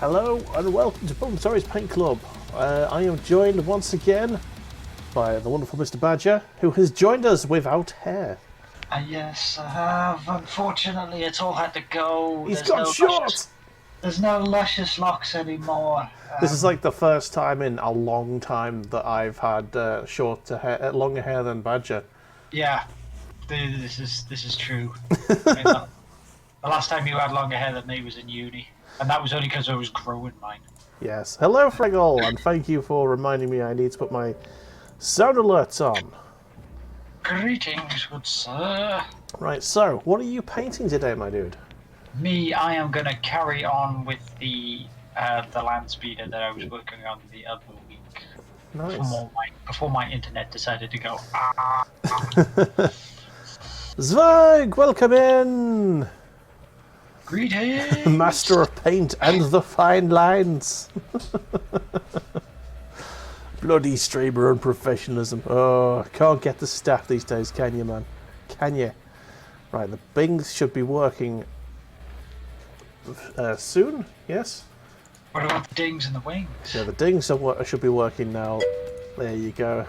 Hello and welcome to Bullamatari's Paint Club. I am joined once again by the wonderful Mr. Badger, who has joined us without hair. Yes, I have. Unfortunately, it's all had to go. He's got short! There's no luscious locks anymore. This is like the first time in a long time that I've had longer hair than Badger. Yeah, this is true. I mean, the last time you had longer hair than me was in uni, and that was only because I was growing mine. Yes. Hello, Fraggle, and thank you for reminding me I need to put my sound alerts on. Greetings, good sir. Right, so, what are you painting today, my dude? Me, I am going to carry on with the land speeder that I was working on the other week. Nice. Before my internet decided to go. Zwerg, welcome in! Greetings! Master of paint and the fine lines. Bloody streamer and professionalism. Oh, can't get the staff these days, can you, man? Can you? Right, the bings should be working soon, yes? What about the dings and the wings? Yeah, the dings should be working now. There you go.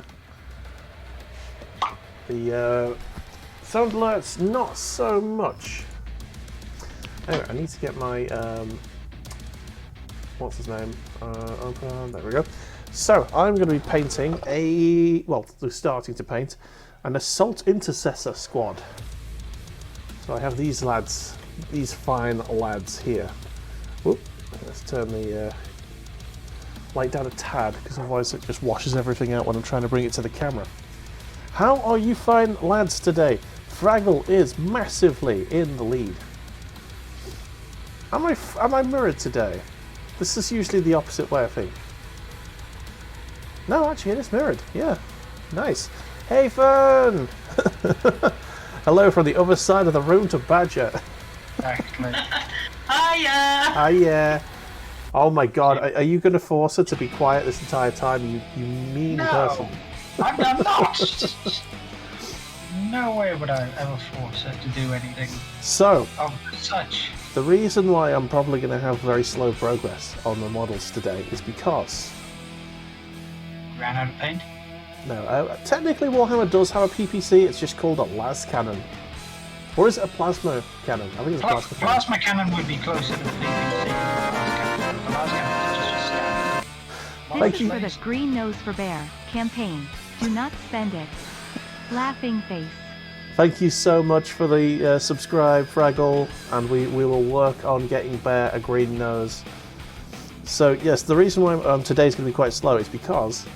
The sound alerts, not so much. Anyway, I need to get my, what's his name? Open, there we go. So, I'm going to be painting starting to paint an Assault Intercessor squad. So I have these lads, these fine lads here. Whoop, let's turn the light down a tad, because otherwise it just washes everything out when I'm trying to bring it to the camera. How are you fine lads today? Fraggle is massively in the lead. Am I mirrored today? This is usually the opposite way, I think. No, actually, it is mirrored. Yeah, nice. Hey, Fern! Hello from the other side of the room to Badger. Exactly. Hiya! Hiya! Oh my God, are you going to force her to be quiet this entire time? You mean person. I'm not! No way would I ever force her to do anything So, of such. the reason why I'm probably going to have very slow progress on the models today is because... Ran out of paint? No, technically Warhammer does have a PPC, it's just called a las cannon. Or is it a plasma cannon? I think it's a plasma cannon. Plasma cannon would be closer to the PPC. The las cannon is just a stab. Thank you for the Green Nose for Bear campaign. Do not spend it. Laughing face. Thank you so much for the subscribe, Fraggle, and we will work on getting Bear a green nose. So yes, the reason why today's going to be quite slow is because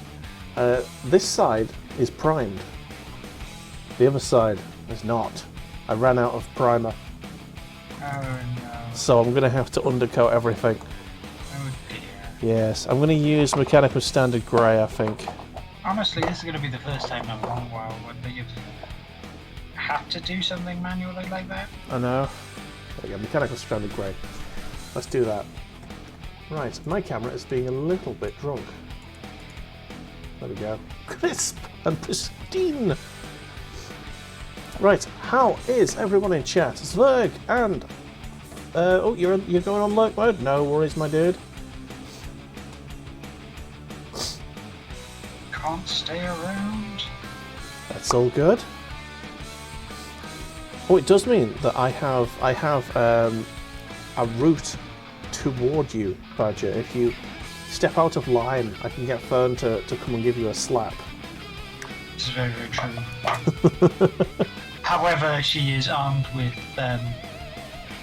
this side is primed. The other side is not. I ran out of primer. Oh no. So I'm going to have to undercoat everything. Oh dear. Yes, I'm going to use Mechanical Standard Grey, I think. Honestly, this is going to be the first time in a long while when you've had to do something manually like that. I know. There we go, Mechanical Standard Grey. Let's do that. Right, my camera is being a little bit drunk. There we go. Crisp and pristine. Right, how is everyone in chat? Zwerg and... oh, you're going on lurk mode? No worries, my dude. Can't stay around. That's all good. Oh, it does mean that I have a route toward you, Badger. If you step out of line, I can get Fern to come and give you a slap. This is very, very true. However, she is armed with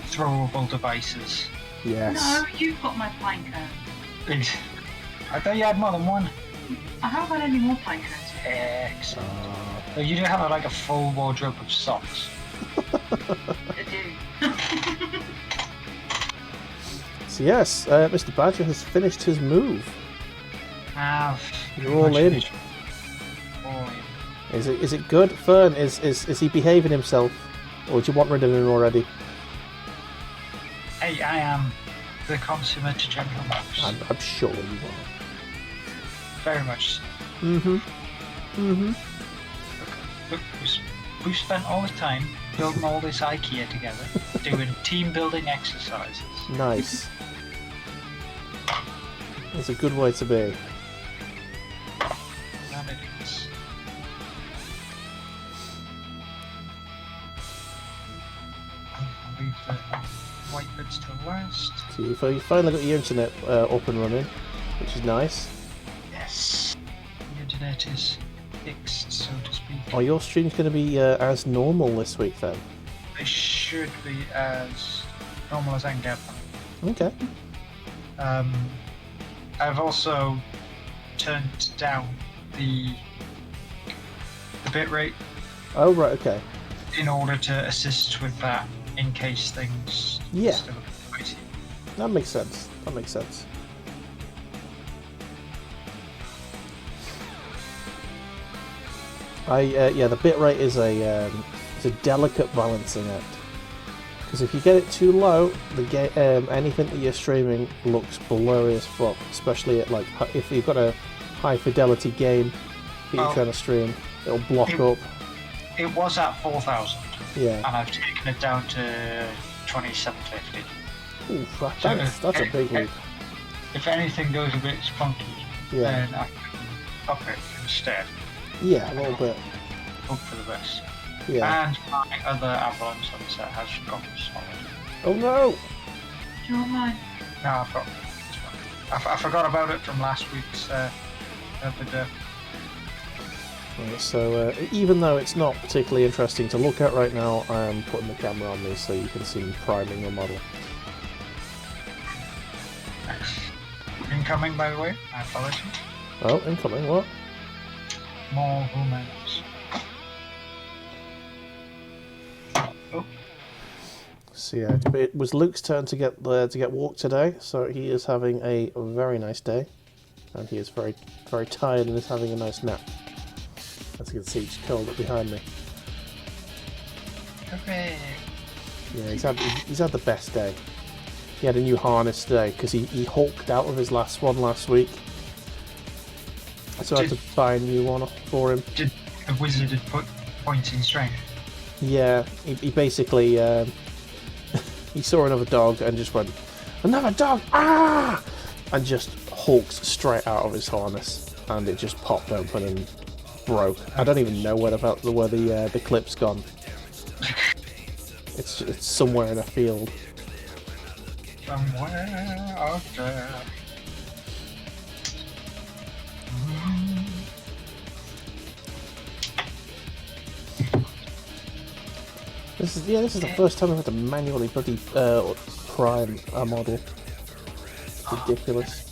throwable devices. Yes. No, you've got my planker. I thought you had more than one. I haven't got any more plankers. Excellent. So you do have like a full wardrobe of socks. I do. So yes, Mr. Badger has finished his move. You're all in. All in. Is it good? Fern, is he behaving himself? Or do you want rid of him already? Hey, I am the consummate general mouse. I'm sure you are. Very much so. Mm-hmm. Look, we've spent all the time building all this IKEA together, doing team building exercises. Nice. It's a good way to be. That it is. I'll leave the white bits to last. So you finally got your internet up and running, which is nice. Yes. The internet is fixed, so to speak. Oh, your stream's going to be as normal this week then? It should be as normal as I can get them. Okay. I've also turned down the bitrate Oh, right, okay. in order to assist with that in case things Yeah. still look crazy. That makes sense. That makes sense. Yeah, the bitrate is it's a delicate balancing act. Because if you get it too low, anything that you're streaming looks blurry as fuck. Especially at if you've got a high fidelity game that you're trying to stream, it'll block up. It was at 4,000, Yeah. and I've taken it down to 2750. Oof, that's a big leap. If anything goes a bit spunky, Yeah. then I can up it instead. Yeah, a little bit. Hope for the best. Yeah. And my other ambulance on the set has gone solid. Oh no! Do you want mine? No, I've got. I forgot about it from last week's video. Right, so even though it's not particularly interesting to look at right now, I am putting the camera on me so you can see me priming the model. Nice. Incoming, by the way. I apologize. Oh, incoming, what? More humans. Oh, So yeah, it was Luke's turn to get walked today, so he is having a very nice day, and he is very, very tired and is having a nice nap. As you can see, he's curled up behind me. hooray! Yeah, he's had the best day. He had a new harness today because he hulked out of his last one last week, so I had to buy a new one for him. Did the wizard put pointing strength? Yeah, he basically he saw another dog and just went, "Another dog! Ah!" and just hulked straight out of his harness, and it just popped open and broke. I don't even know where the clip's gone. It's somewhere in a field. Somewhere out there. This is the first time I've had to manually bloody prime a model. Ridiculous.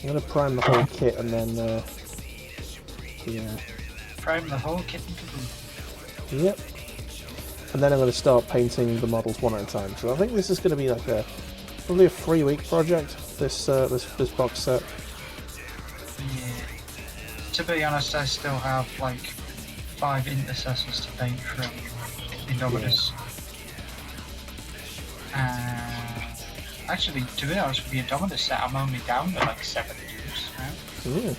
I'm gonna prime the whole kit and then yeah. Prime the whole kit and caboodle. Yep. And then I'm going to start painting the models one at a time. So I think this is going to be like probably a 3-week project. This box set. Yeah. To be honest, I still have like 5 intercessors to paint from Indominus. Actually, to be honest with the Indominus set, I'm only down to like 7 dudes now. Yeah.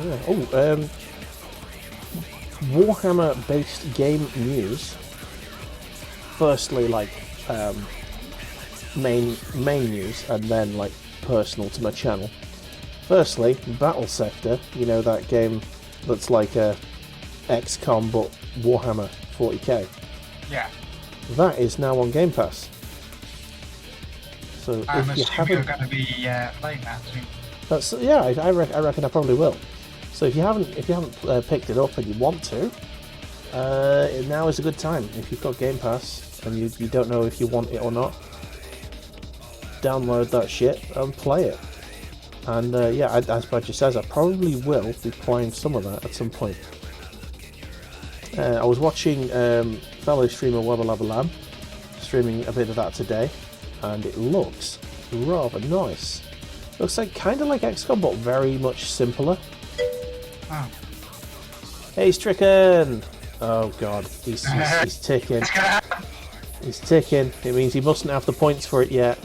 Yeah. Oh, Warhammer-based game news. Firstly, like main news, and then like personal to my channel. Firstly, Battle Sector. You know that game that's like XCOM but Warhammer 40k. Yeah. That is now on Game Pass. So I'm if you assuming you're haven't, going to be playing that too. that's I reckon I probably will. So if you haven't picked it up and you want to, now is a good time. If you've got Game Pass and you don't know if you want it or not, download that shit and play it. And yeah, as Badger says, I probably will be playing some of that at some point. I was watching fellow streamer Webber streaming a bit of that today, and it looks rather nice. Looks like kind of like XCOM, but very much simpler. Oh. Hey, Stricken! Oh god, he's ticking. He's ticking. It means he mustn't have the points for it yet.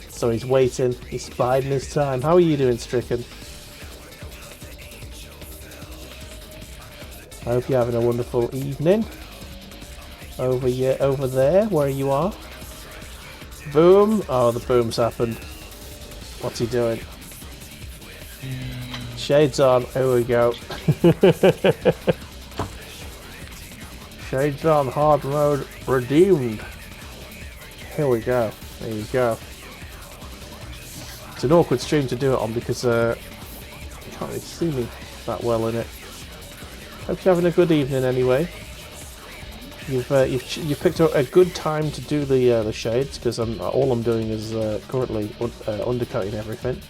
So he's waiting. He's biding his time. How are you doing, Stricken? I hope you're having a wonderful evening. over there, where you are. Boom! Oh, the boom's happened. What's he doing? Shades on. Here we go. Shades on. Hard mode redeemed. Here we go. There you go. It's an awkward stream to do it on because you can't really see me that well in it. Hope you're having a good evening anyway. You've picked a good time to do the shades because all I'm doing is currently undercutting everything.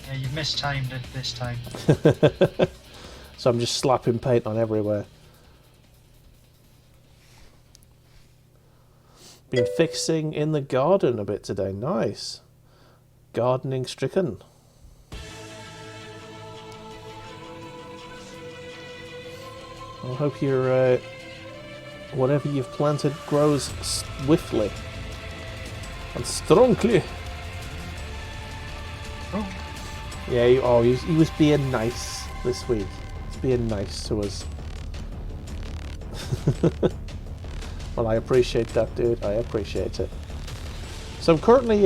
Yeah, you've mistimed it this time. So I'm just slapping paint on everywhere. Been fixing in the garden a bit today. Nice. Gardening stricken. I hope your whatever you've planted grows swiftly and strongly. Oh. Yeah, he was being nice this week. He's being nice to us. Well, I appreciate that, dude. I appreciate it. So I'm currently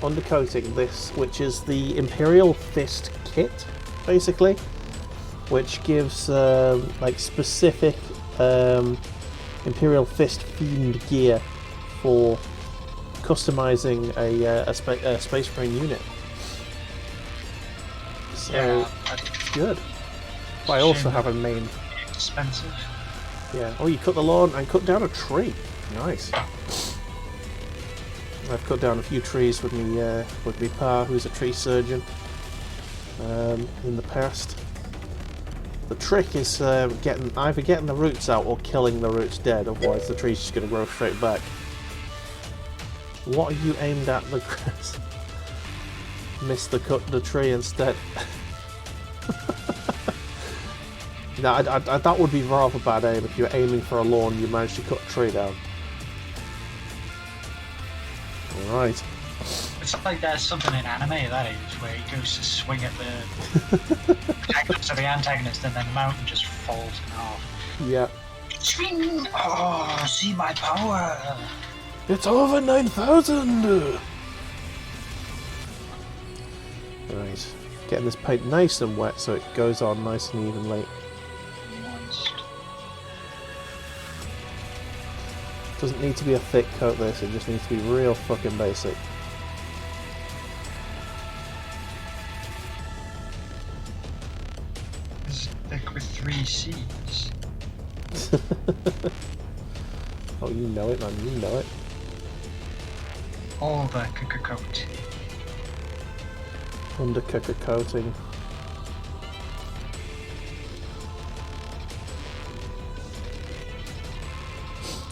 undercoating this, which is the Imperial Fist kit, basically, which gives like specific Imperial Fist themed gear for customizing a Space Marine unit. So Yeah, it's good. But I also have a main. expensive. Yeah. Oh, you cut the lawn and cut down a tree. Nice. I've cut down a few trees with me pa, who's a tree surgeon. In the past. The trick is either getting the roots out or killing the roots dead. Otherwise, the tree's just going to grow straight back. What are you aimed at? The grass. Missed the tree instead. No, that would be rather bad aim if you're aiming for a lawn and you managed to cut a tree down. Alright. It's like there's something in anime that is where he goes to swing at the protagonist or the antagonist and then the mountain just falls in half. Yeah. Swing! Oh, see my power! It's over 9,000! Right. Getting this paint nice and wet so it goes on nice and evenly. Doesn't need to be a thick coat this, it just needs to be real fucking basic. It's thick with 3 C's. Oh, you know it, man, you know it. All the coat. Undercoat coating.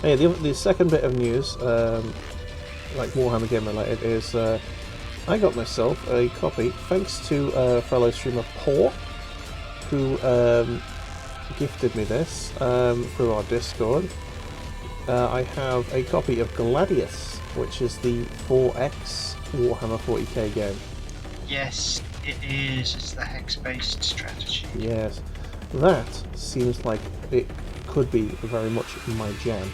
Hey, the second bit of news, like Warhammer game related, is I got myself a copy, thanks to fellow streamer Paul, who gifted me this through our Discord. I have a copy of Gladius, which is the 4X Warhammer 40k game. Yes, it is. It's the hex-based strategy. Yes, that seems like it could be very much my jam.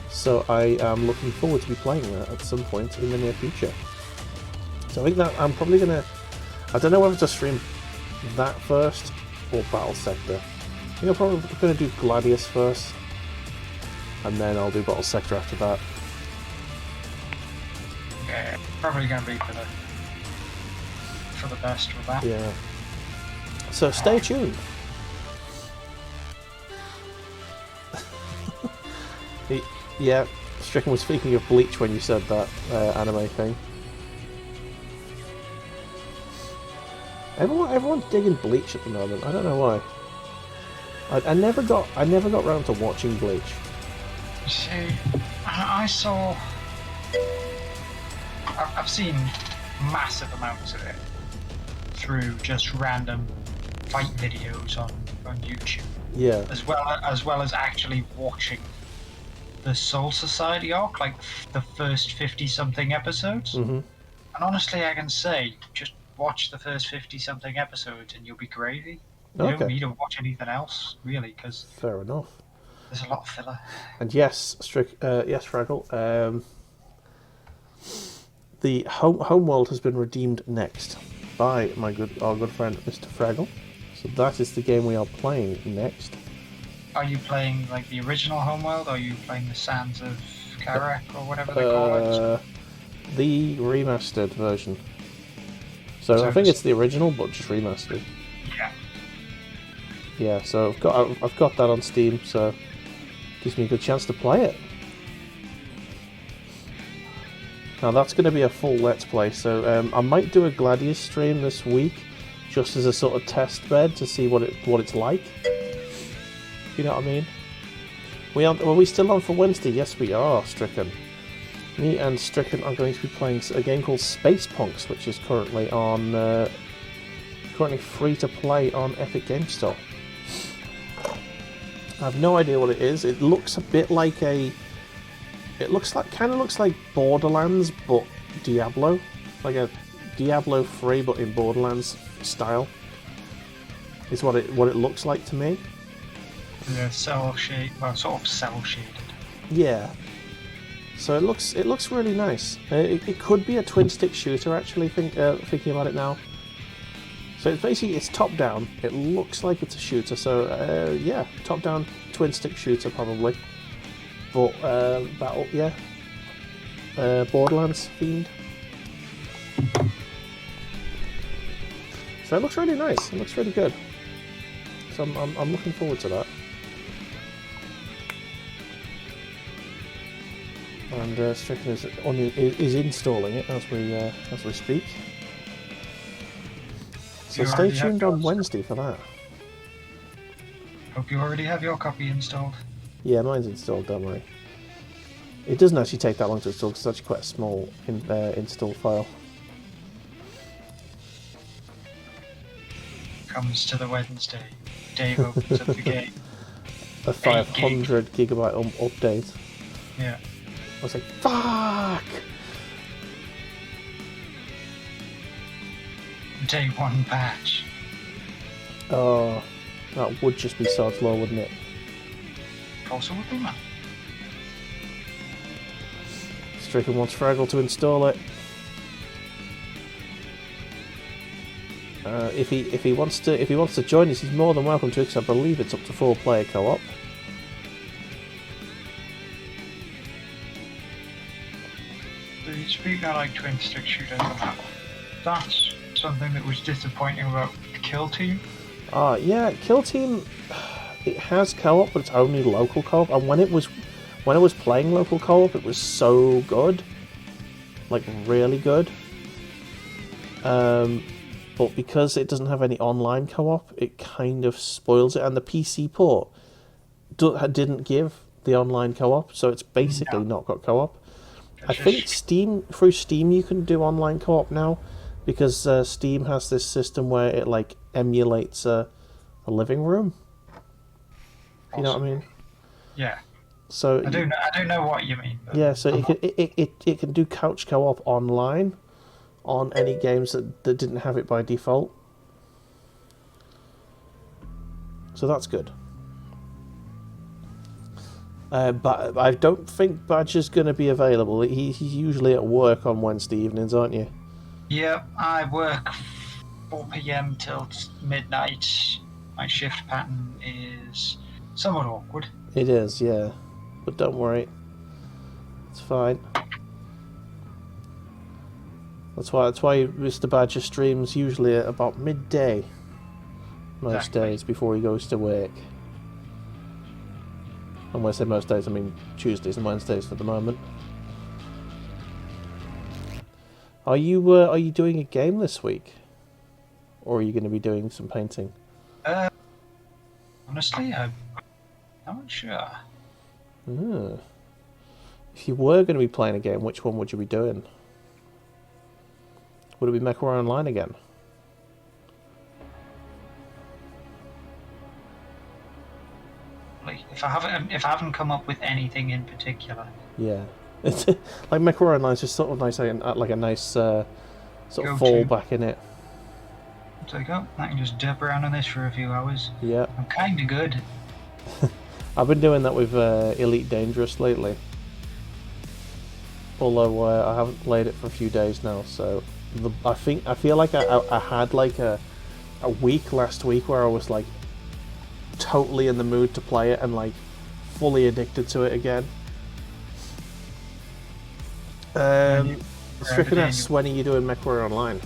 So I am looking forward to be playing that at some point in the near future. So I think that I'm probably gonna. I don't know whether to stream that first or Battle Sector. I think I'm probably gonna do Gladius first, and then I'll do Battle Sector after that. Yeah, probably gonna be for the best with that. Yeah. So stay tuned. Yeah, Stricken was speaking of Bleach when you said that anime thing. Everyone's digging Bleach at the moment. I don't know why. I never got round to watching Bleach. See, I saw. I've seen massive amounts of it through just random fight videos on YouTube. Yeah. As well as actually watching the Soul Society arc, like the first 50-something episodes. Mm-hmm. And honestly, I can say, just watch the first 50-something episodes and you'll be gravy. You don't need to watch anything else, really, because Fair enough. There's a lot of filler. And yes, yes, Fraggle. The Homeworld has been redeemed next by our good friend Mr. Fraggle. So that is the game we are playing next. Are you playing like the original Homeworld, or are you playing the Sands of Karak, or whatever they call it? The remastered version. So I think it's the original, but just remastered. Yeah. Yeah, so I've got that on Steam, so gives me a good chance to play it. Now that's going to be a full Let's Play, so I might do a Gladius stream this week, just as a sort of test bed to see what it's like. You know what I mean? Are we still on for Wednesday? Yes, we are, Stricken. Me and Stricken are going to be playing a game called Space Punks, which is currently free to play on Epic Games Store. I have no idea what it is. It looks a bit like kind of looks like Borderlands, but Diablo, like a Diablo 3, but in Borderlands style. Is what it looks like to me. Yeah, cell shade, well, sort of cell shaded. Yeah. So it looks really nice. It could be a twin stick shooter, actually. Thinking about it now. So it's top down. It looks like it's a shooter. So yeah, top down twin stick shooter probably. But Borderlands themed. So it looks really nice. It looks really good. So I'm looking forward to that. And Stricken is installing it as we speak. So stay tuned on Wednesday for that. Hope you already have your copy installed. Yeah, mine's installed, don't worry. It doesn't actually take that long to install because it's actually quite a small install file. Comes to the Wednesday. Dave opens up the game. A 500 gigabyte update. Yeah. I was like, fuck! Day 1 patch. Oh, that would just be sod's law, wouldn't it? Also would be that. Stricken wants Fraggle to install it. If he wants to join us, he's more than welcome to, because I believe it's up to 4-player co-op. Speaking of like twin stick shooters, that's something that was disappointing about Kill Team. Yeah, Kill Team, it has co-op, but it's only local co-op. And when I was playing local co-op, it was so good, like really good. But because it doesn't have any online co-op, it kind of spoils it. And the PC port didn't give the online co-op, so it's basically not got co-op. I think through Steam you can do online co-op now, because Steam has this system where it like emulates a living room. You know what I mean? Yeah. So I do know what you mean. Yeah, so it can do couch co-op online on any games that didn't have it by default. So that's good. But I don't think Badger's going to be available. He's usually at work on Wednesday evenings, aren't you? Yeah, I work 4 PM till midnight. My shift pattern is somewhat awkward. It is, yeah. But don't worry. It's fine. That's why Mr. Badger streams usually at about midday most days before he goes to work. And when I say most days, I mean Tuesdays and Wednesdays for the moment. Are you doing a game this week, or are you going to be doing some painting? Honestly, I'm not sure. If you were going to be playing a game, which one would you be doing? Would it be MechWarrior Online again? Like, if I haven't come up with anything in particular. Yeah, it's like MechWarrior Online is just sort of nice, like a nice sort of fallback in it. So I can just dip around on this for a few hours. Yeah. I'm kind of good. I've been doing that with Elite Dangerous lately. Although I haven't played it for a few days now, so I feel like I had like a week last week where I was like totally in the mood to play it and like fully addicted to it again. Stricken asks, when are you doing MechWarrior Online?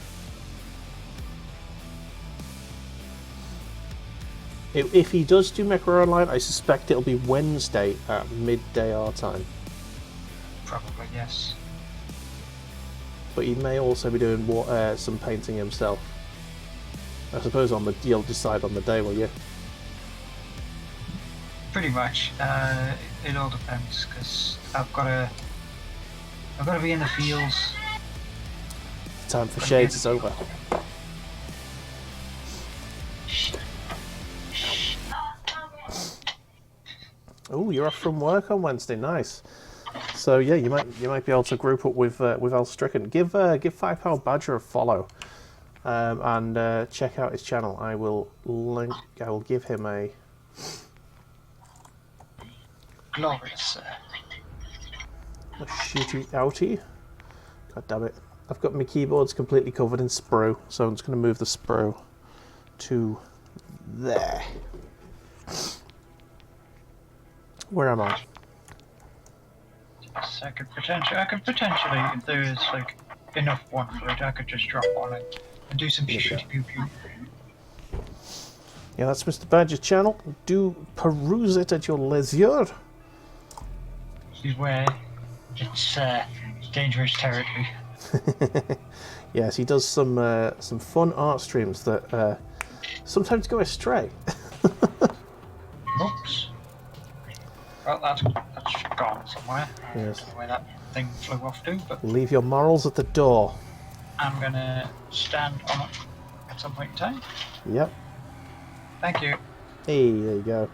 If he does do MechWarrior Online, I suspect it'll be Wednesday at midday our time. Probably, yes. But he may also be doing some painting himself. I suppose you'll decide on the day, will you? Pretty much. It all depends, because I've got to be in the fields. Time for Shades is over. Oh, you're off from work on Wednesday. Nice. So yeah, you might be able to group up with Al Stricken. Give 5 Pound Badger a follow, and check out his channel. I will give him a Glorious. shooty outie. God damn it! I've got my keyboards completely covered in sprue, so I'm just going to move the sprue to there. Where am I? Yes, I could potentially, if there is like enough one fluid, I could just drop on it and do some shooty pew pew. Yeah, that's Mr. Badger's channel. Do peruse it at your leisure. Beware, it's dangerous territory. Yes, he does some fun art streams that sometimes go astray. Oops. Well, that's gone somewhere. Yes. I don't know where that thing flew off to, but Leave your morals at the door. I'm gonna stand on it at some point in time. Yep. Thank you. Hey, there you go.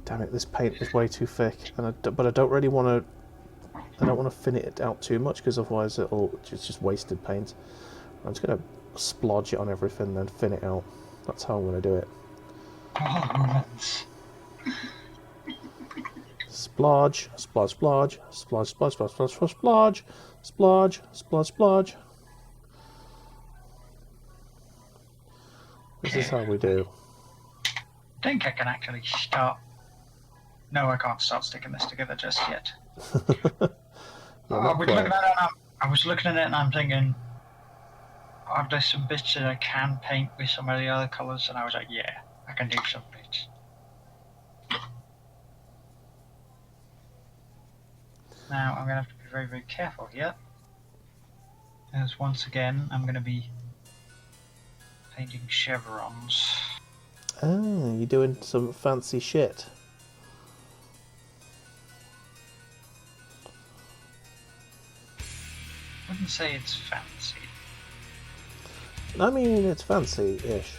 Damn it, this paint is way too thick, and but I don't really want to. I don't want to thin it out too much because otherwise it's just wasted paint. I'm just gonna splodge it on everything, then thin it out. That's how I'm gonna do it. Oh, romance. Splodge, splodge, splodge, splodge, splodge, splodge, splodge, splodge, splodge, splodge, splodge. This is how we do. I think I can actually start. No, I can't start sticking this together just yet. I was looking at it and I'm thinking, there's some bits that I can paint with some of the other colours, and I was like, yeah, I can do some bits. Now I'm going to have to be very, very careful here, as once again I'm going to be painting chevrons. Ah, you're doing some fancy shit. I wouldn't say it's fancy. I mean, it's fancy-ish.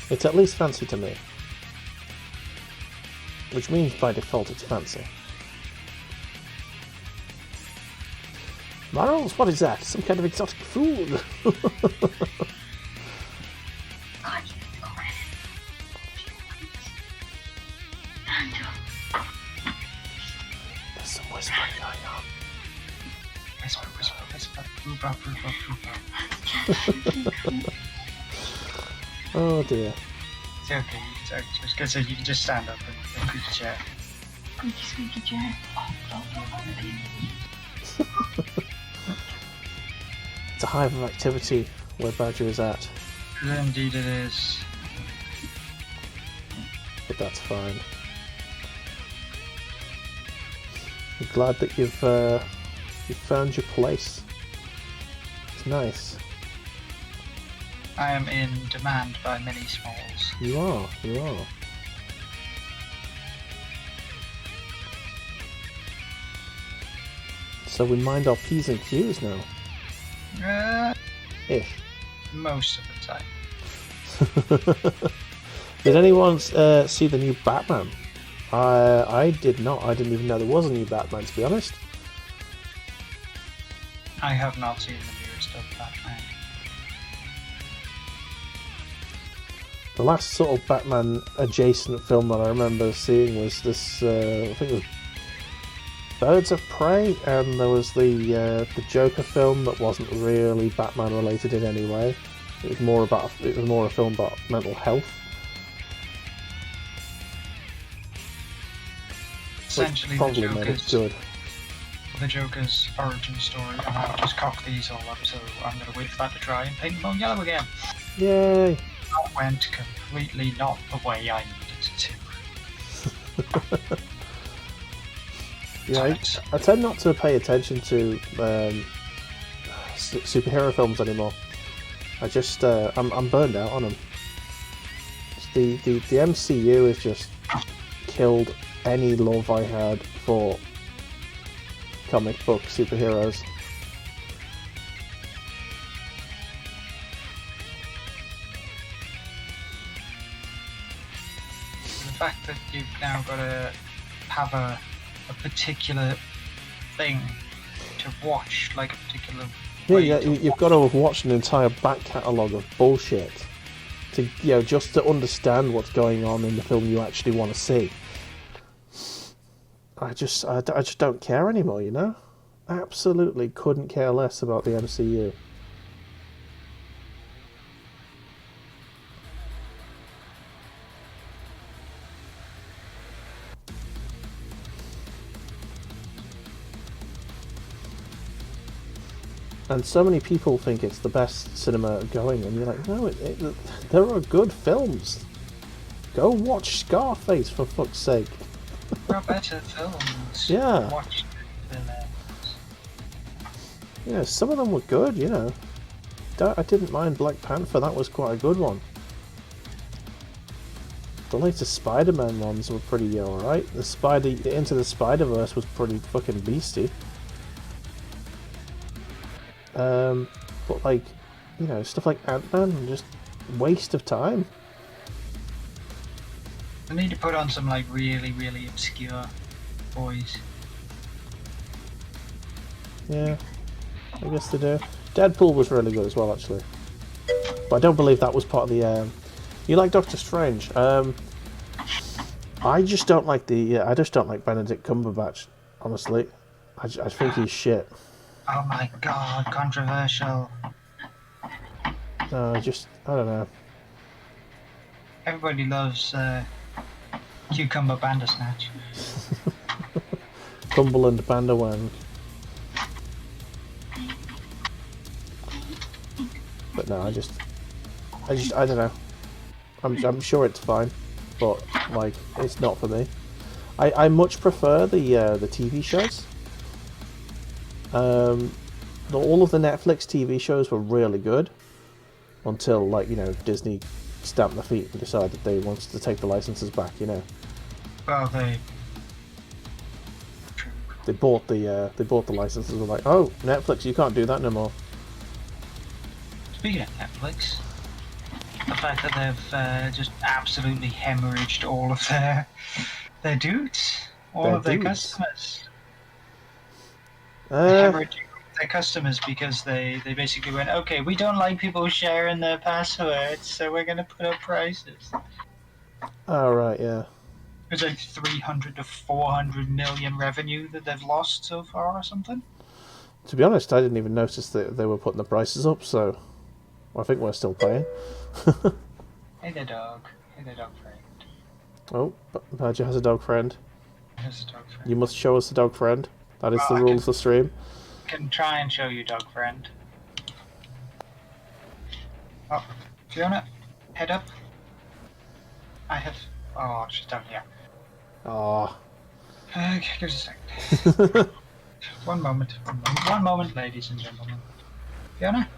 It's at least fancy to me. Which means by default it's fancy. Marls, what is that? Some kind of exotic food? There's some whispering going on. Whisper, whisper, whisper, booba, booba, booba. Oh dear. It's okay, it's okay. I was going to say, you can just stand up and creak a chair. Squeaky, squeaky chair. It's a hive of activity where Badger is at, Indeed it is. but that's fine. I'm glad that you've found your place. It's nice. I am in demand by many smalls. You are, you are. So we mind our P's and Q's now. Ish. Most of the time. Did anyone see the new Batman? I did not. I didn't even know there was a new Batman, to be honest. I have not seen the newest of Batman. The last sort of Batman adjacent film that I remember seeing was this, I think it was Birds of Prey, and there was the Joker film that wasn't really Batman related in any way. It was more a film about mental health. Essentially, Probably made it good. The Joker's origin story, and I've just cocked these all up, so I'm going to wait for that to try and paint them on yellow again. Yay! That went completely not the way I needed it to. Yeah, I tend not to pay attention to superhero films anymore. I just I'm burned out on them. The MCU has just killed any love I had for comic book superheroes. The fact that you've now got to have a particular thing to watch, like a particular Yeah, you've got to have watched an entire back catalogue of bullshit to, just to understand what's going on in the film you actually want to see. I just don't care anymore, Absolutely couldn't care less about the MCU. And so many people think it's the best cinema going, and you're like, no, there are good films. Go watch Scarface, for fuck's sake. There are better films. Yeah. Watch films. Yeah, some of them were good, I didn't mind Black Panther, that was quite a good one. The latest Spider-Man ones were pretty alright. The Into the Spider-Verse was pretty fucking beastie. But stuff like Ant-Man, just waste of time. I need to put on some really, really obscure boys. Yeah, I guess they do. Deadpool was really good as well, actually. But I don't believe that was part of the. You like Doctor Strange? I just don't like I just don't like Benedict Cumberbatch. Honestly, I think he's shit. Oh my god, controversial. No, I don't know. Everybody loves Cucumber Bandersnatch. Cumberland Banderwang. But no, I don't know. I'm sure it's fine, but it's not for me. I much prefer the TV shows. All of the Netflix TV shows were really good until Disney stamped their feet and decided they wanted to take the licenses back. Well, they bought the licenses and were like, oh, Netflix, you can't do that no more. Speaking of Netflix, the fact that they've just absolutely hemorrhaged all of their dudes, their customers. Hemorrhaging their customers because they basically went, okay, we don't like people sharing their passwords, so we're going to put up prices. Oh, right, yeah. It's like 300 to 400 million revenue that they've lost so far or something. To be honest, I didn't even notice that they were putting the prices up, so I think we're still paying. Hey there, dog. Hey there, dog friend. Oh, Badger has a dog friend. Here's a dog friend. You must show us the dog friend. That is the rules of the stream. I can try and show you, dog friend. Oh, Fiona, head up. I have... Oh, she's down here. Ah. Okay, give us a second. One moment, ladies and gentlemen. Fiona?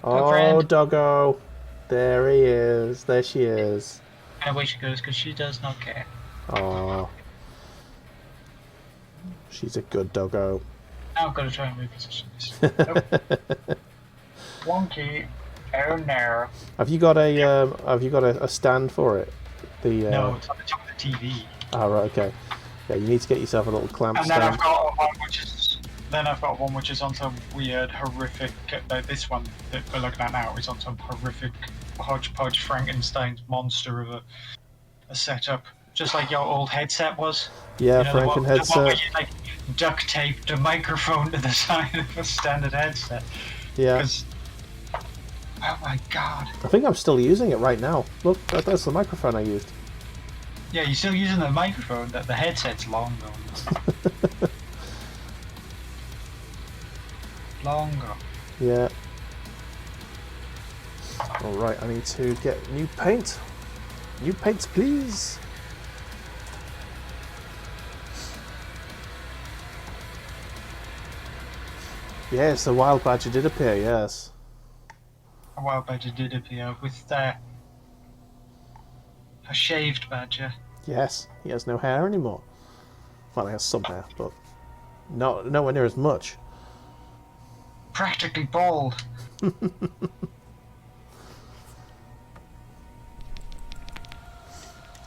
Oh, friend. doggo. There he is. There she is. And away she goes, because she does not care. Oh. She's a good doggo. Now I've got to try and reposition this. Wonky. Oh no. Have you got a stand for it? No, it's on the top of the TV. Oh, right, okay. Yeah, you need to get yourself a little clamp And then stand. I've got one which is on some weird, horrific. This one that we're looking at now is on some horrific hodgepodge Frankenstein's monster of a setup, just like your old headset was. Yeah, You know, the Franken one where headset. you like duct taped a microphone to the side of a standard headset. Yeah. 'Cause- oh my god. I think I'm still using it right now. Look, that's the microphone I used. Yeah, you're still using the microphone. The headset's long gone. Long gone. Yeah. Alright, I need to get new paint. New paints, please. Yes, the wild badger did appear, yes. A wild badger did appear with a shaved badger. Yes, he has no hair anymore. Well, he has some hair, but nowhere near as much. Practically bald.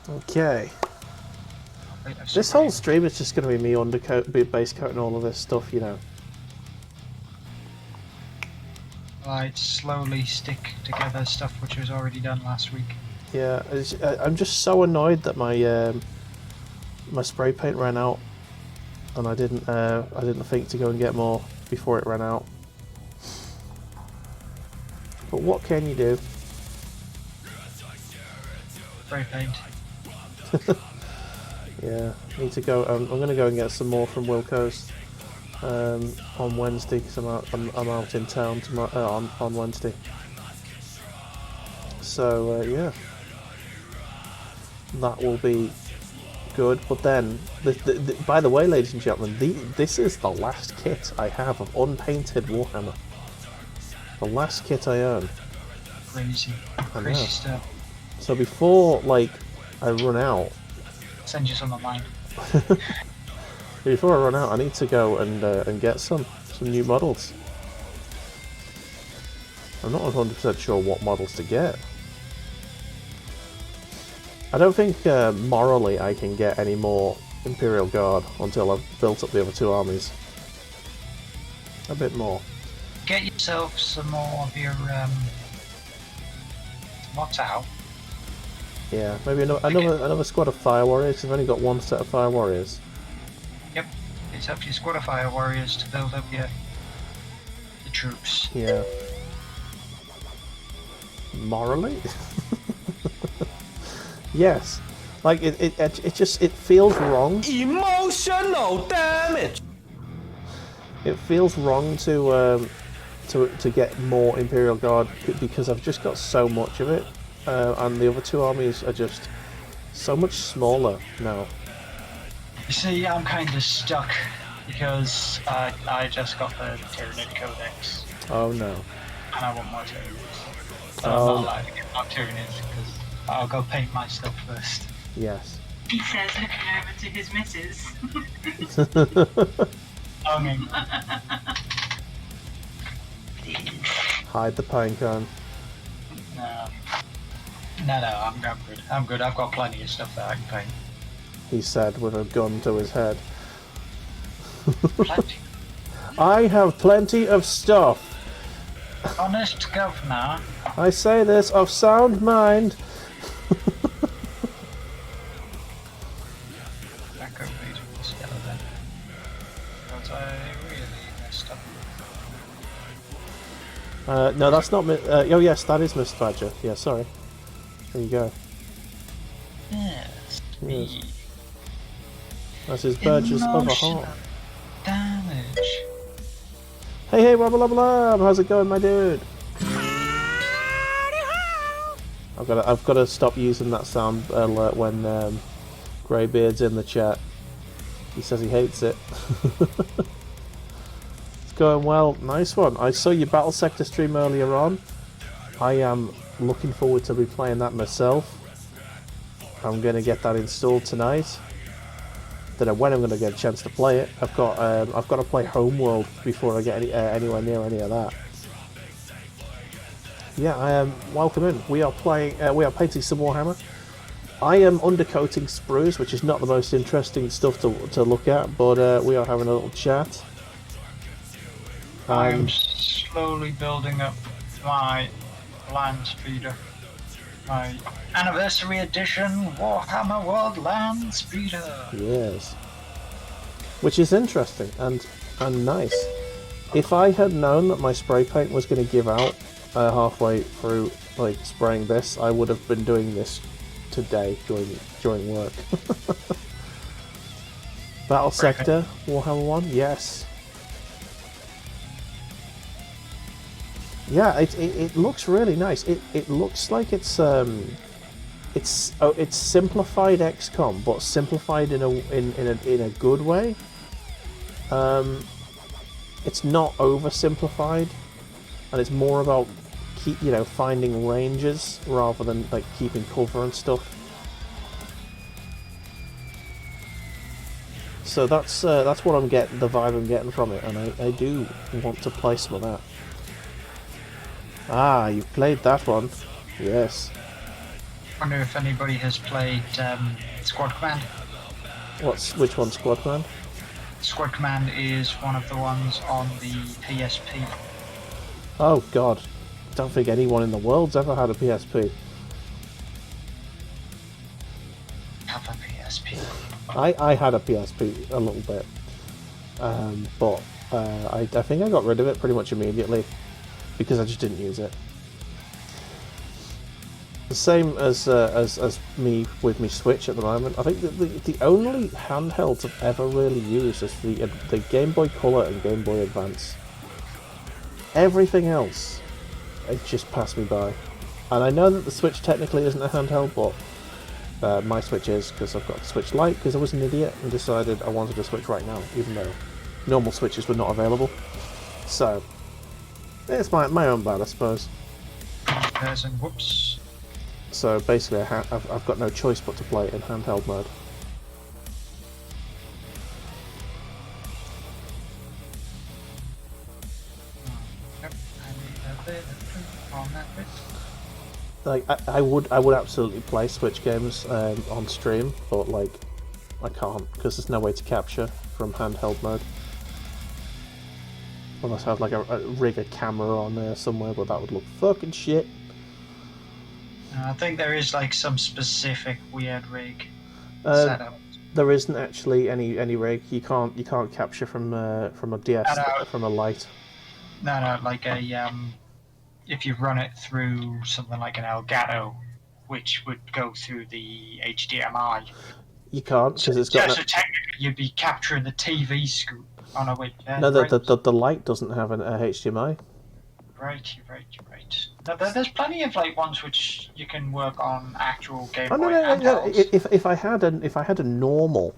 Okay. Wait, I've This sprayed. whole stream is just going to be me base coating all of this stuff, you know. I'd slowly stick together stuff which was already done last week. Yeah, I'm just so annoyed that my my spray paint ran out, and I didn't think to go and get more before it ran out. But what can you do? Spray paint. Yeah, need to go. I'm going to go and get some more from Wilco's on Wednesday because I'm out in town tomorrow on Wednesday. So yeah, that will be good. But then, by the way, ladies and gentlemen, this is the last kit I have of unpainted Warhammer. The last kit I own. Crazy. I Crazy know. stuff. So before I run out. Send you some of mine. Before I run out, I need to go and get some new models. I'm not 100% sure what models to get. I don't think morally I can get any more Imperial Guard until I've built up the other two armies. A bit more. Get yourself some more of your motto. Yeah, maybe another squad of Fire Warriors. I've only got one set of Fire Warriors. Yep. It's up to your squad of fire warriors to build up your troops. Yeah. Morally? Yes. Like it feels wrong. Emotional damage. It feels wrong to get more Imperial Guard because I've just got so much of it, and the other two armies are just so much smaller now. You see, I'm kind of stuck because I just got the Tyranid Codex Oh no. and I want more Tyranids. So I'm Oh. not allowed to get more Tyranids because I'll go paint my stuff first. Yes. He says, looking over to his missus. Owning. Hide the pine cone. No, I'm good. I'm good. I've got plenty of stuff that I can paint. He said with a gun to his head. Plenty. I have plenty of stuff. Honest governor. I say this of sound mind. Back over to the skeleton. But I really messed up. No, that's not. Oh yes, that is Mr. Badger. Yeah, sorry. There you go. Yes. Yes. That's his Badger's other Emotional heart. damage. Hey, Wabba Lubba Lub, how's it going, my dude? I've got to stop using that sound alert when Greybeard's in the chat. He says he hates it. It's going well. Nice one. I saw your Battle Sector stream earlier on. I am looking forward to be playing that myself. I'm going to get that installed tonight. Don't know when I'm going to get a chance to play it. I've got to play Homeworld before I get anywhere near any of that. Yeah, welcome in. We are playing. We are painting some Warhammer. I am undercoating sprues, which is not the most interesting stuff to look at, but we are having a little chat. I'm slowly building up my land speeder. My anniversary edition Warhammer World Land Speeder. Yes. Which is interesting and nice. If I had known that my spray paint was going to give out halfway through, like, spraying this, I would have been doing this today during work. Battle Sector, Warhammer 1, yes. Yeah, it looks really nice. It looks like it's simplified XCOM, but simplified in a good way. It's not oversimplified, and it's more about finding ranges rather than like keeping cover and stuff. So that's what I'm getting, the vibe I'm getting from it, and I do want to play some of that. Ah, you've played that one. Yes. I wonder if anybody has played Squad Command. Which one, Squad Command? Squad Command is one of the ones on the PSP. Oh god, I don't think anyone in the world's ever had a PSP. Have a PSP. I had a PSP a little bit, but I think I got rid of it pretty much immediately because I just didn't use it. The same as me with my Switch at the moment. I think that the only handhelds I've ever really used is the Game Boy Color and Game Boy Advance. Everything else, it just passed me by. And I know that the Switch technically isn't a handheld, but my Switch is, because I've got the Switch Lite, because I was an idiot and decided I wanted a Switch right now, even though normal Switches were not available. So, it's my own bad, I suppose. There's and whoops. So basically, I've got no choice but to play it in handheld mode. Yep, I need a bit of proof on that bit. Like I would absolutely play Switch games on stream, but like I can't because there's no way to capture from handheld mode. Unless I have like rig a camera on there somewhere, but that would look fucking shit. I think there is like some specific weird rig setup. There isn't actually any rig. You can't capture from a DS from a light. No, like a if you run it through something like an Elgato, which would go through the HDMI. You can't because it's got. So technically, you'd be capturing the TV scoop on a wait. No, the light doesn't have a HDMI. Right. No, there's plenty of like ones which you can work on actual Game Boy No. handhelds. If I had a normal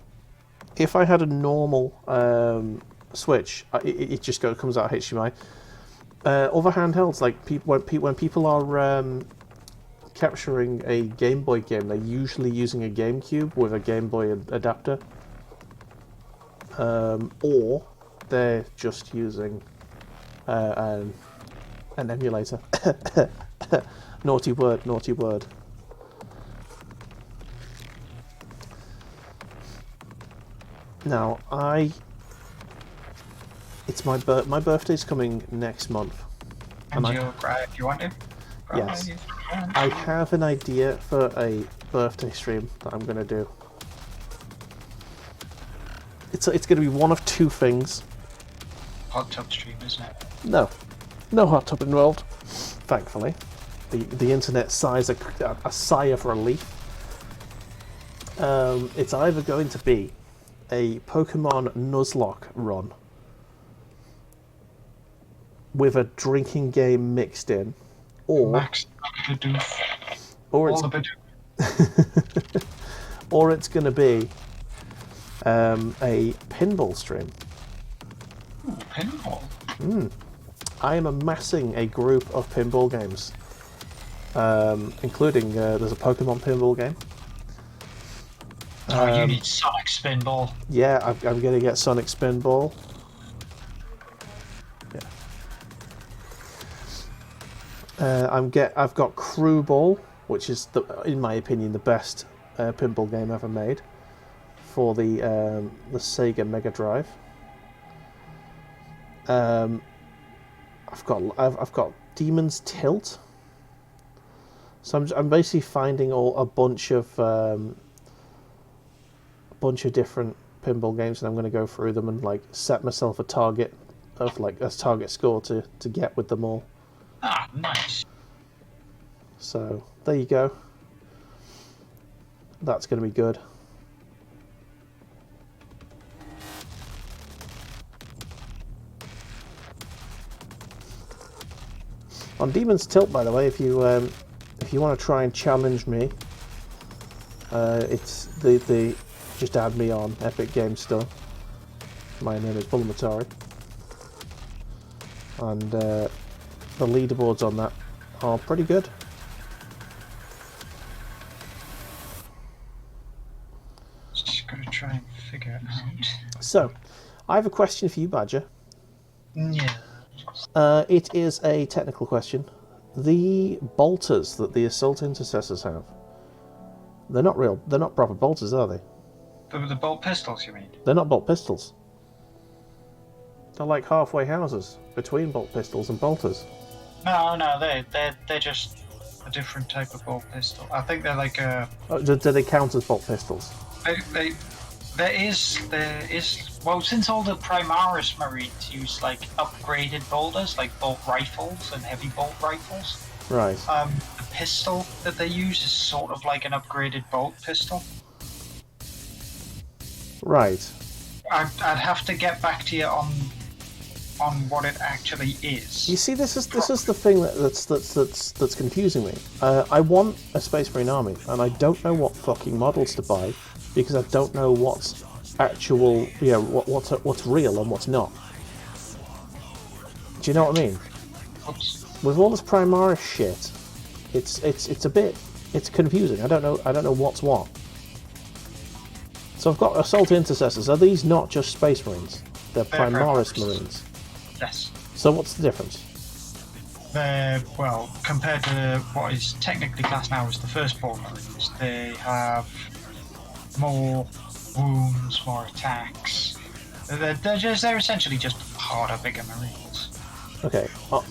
Switch, it just comes out HDMI. Other handhelds, like when people are capturing a Game Boy game, they're usually using a GameCube with a Game Boy adapter, or they're just using an emulator. Naughty word. Now it's my birthday's coming next month. And you'll cry if you want to. Yes. I have an idea for a birthday stream that I'm going to do. It's going to be one of two things. Hot tub stream, isn't it? No hot tub involved, thankfully. The internet sighs a sigh of relief. It's either going to be a Pokemon Nuzlocke run with a drinking game mixed in, or it's going to be a pinball stream. Ooh, pinball. I am amassing a group of pinball games, including there's a Pokemon pinball game. You need Sonic Spinball. Yeah, I'm going to get Sonic Spinball. Yeah. I've got Crew Ball, which is in my opinion the best pinball game ever made for the Sega Mega Drive. I've got Demon's Tilt, So I'm basically finding a bunch of different pinball games, and I'm going to go through them and like set myself a target of like a target score to get with them all. Ah, nice. So there you go. That's going to be good. On Demon's Tilt, by the way, if you want to try and challenge me, it's the just add me on Epic Game Store. My name is Bulamatari, and the leaderboards on that are pretty good. Just gotta try and figure it out. So, I have a question for you, Badger. Yeah. It is a technical question. The bolters that the Assault Intercessors have, they're not real. They're not proper bolters, are they? The bolt pistols, you mean? They're not bolt pistols. They're like halfway houses between bolt pistols and bolters. No, they're just a different type of bolt pistol. I think they're like a. Oh, do they count as bolt pistols? There is well, since all the Primaris Marines use like upgraded bolters, like bolt rifles and heavy bolt rifles. Right. The pistol that they use is sort of like an upgraded bolt pistol. Right. I'd have to get back to you on what it actually is. You see, this is the thing that's confusing me. I want a Space Marine army, and I don't know what fucking models to buy because I don't know what's actual, what's real and what's not. Do you know what I mean? Oops. With all this Primaris shit, it's confusing. I don't know what's what. So I've got Assault Intercessors. Are these not just Space Marines? They're Primaris Marines. Yes. So what's the difference? They're, well, compared to what is technically classed now as the Firstborn Marines, they have more wounds, more attacks. They're essentially just harder, bigger Marines. Okay. Are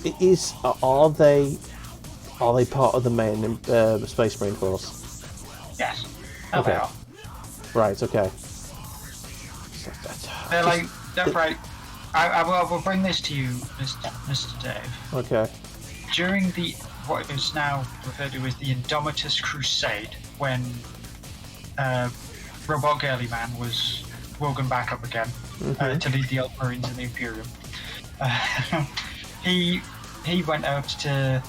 they part of the main Space Marine force? Yes. Okay. They are. Right. Okay. They're like, that's right. I will bring this to you, Mr. Dave. Okay. During what is now referred to as the Indomitus Crusade, when Robot Girly Man was woken back up again to lead the Ultramarines in the Imperium, he went out to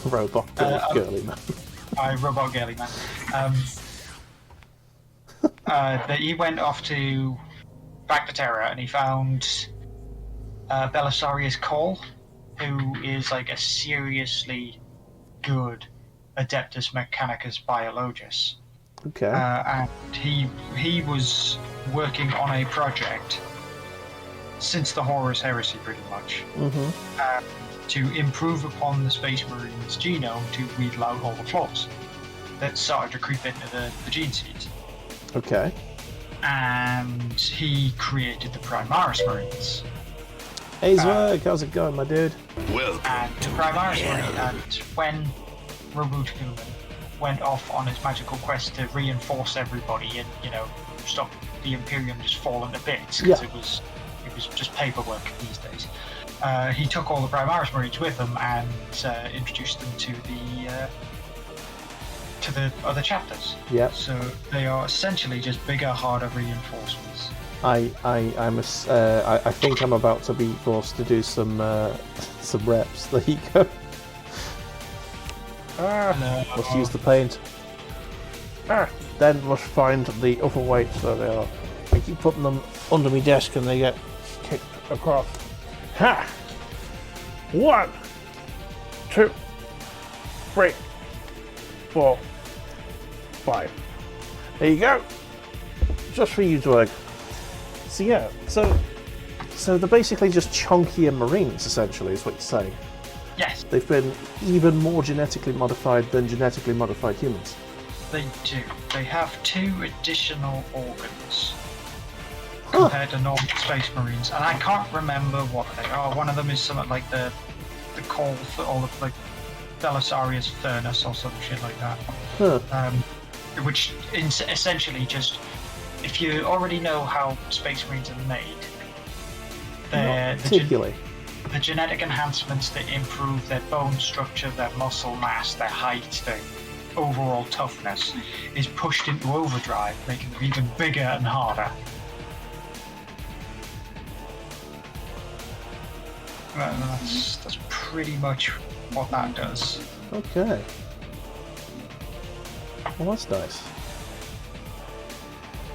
Robot Girly Man. Robot Girly Man. He went off to Bacterra and he found Belisarius Cole, who is like a seriously good Adeptus Mechanicus Biologus. Okay. And he was working on a project since the Horus Heresy, pretty much, to improve upon the Space Marines' genome to wheedle out all the flaws that started to creep into the gene seeds. Okay. And he created the Primaris Marines. Hey Zwerg, how's it going, my dude? And the Primaris Marines, and when Robotkilman went off on his magical quest to reinforce everybody and, stop the Imperium just falling to bits, because it was just paperwork these days. He took all the Primaris Marines with him and introduced them to the other chapters. Yeah. So they are essentially just bigger, harder reinforcements. I think I'm about to be forced to do some reps. There you go. Let's use the paint. Then let's find the other weights. There they are. I keep putting them under my desk and they get kicked across. Ha! 1, 2, 3, 4, 5. There you go. Just for you, Dwarf. So yeah, so they're basically just chunkier Marines, essentially, is what you're saying. Yes. They've been even more genetically modified than genetically modified humans. They do. They have 2 additional organs compared to normal Space Marines, and I can't remember what they are. One of them is something like the call for all of Belisarius Furnace or some shit like that. Huh. Which essentially just, if you already know how Space Marines are made, Not particularly. The genetic enhancements that improve their bone structure, their muscle mass, their height, their overall toughness is pushed into overdrive, making them even bigger and harder. That's pretty much what that does. Okay. Well, that's nice.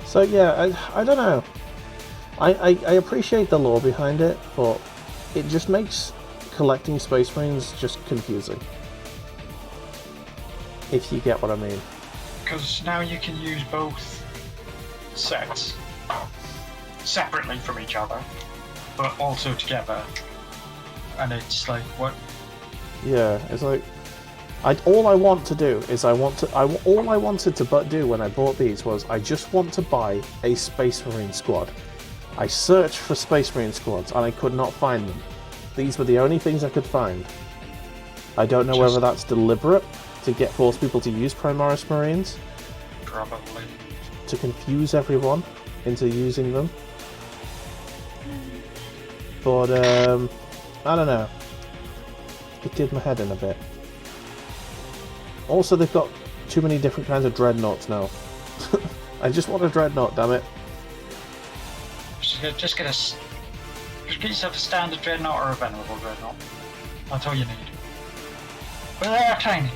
So yeah, I don't know. I appreciate the lore behind it, but it just makes collecting Space Marines just confusing. If you get what I mean. Because now you can use both sets separately from each other, but also together. And it's like, what? Yeah, it's like all I want to do is all I wanted to do when I bought these was I just want to buy a Space Marine squad. I searched for Space Marine squads and I could not find them. These were the only things I could find. I don't know whether that's deliberate to force people to use Primaris Marines. Probably. To confuse everyone into using them. But I don't know. It did my head in a bit. Also, they've got too many different kinds of dreadnoughts now. I just want a dreadnought, damn it. Just get yourself a standard dreadnought or a venerable dreadnought. That's all you need. But they are tiny.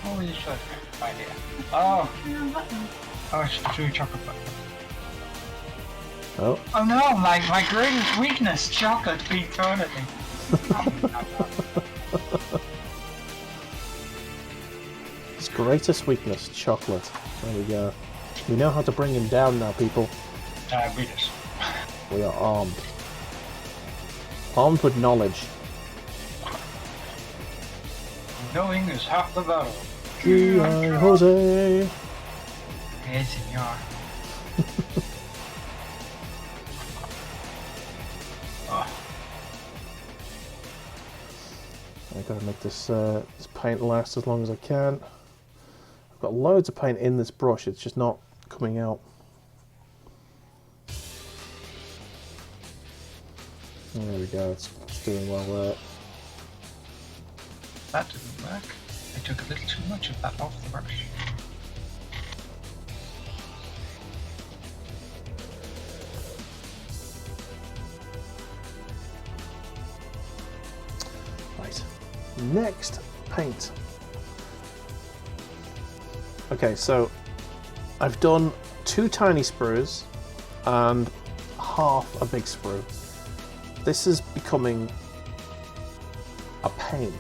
Oh, you should. Idea. Oh. Oh, it's the true chocolate button. Oh. Oh no, my greatest weakness, chocolate being thrown at me. His greatest weakness, chocolate. There we go. We know how to bring him down now, people. Diabetes. We are armed. Armed with knowledge. Knowing is half the battle. G.I. Jose! Hey, senor. I gotta make this paint last as long as I can. I've got loads of paint in this brush, it's just not coming out. There we go, it's doing well there. That didn't work. I took a little too much of that off the brush. Right. Next, paint. Okay, so I've done 2 tiny sprues and half a big sprue. This is becoming a pain.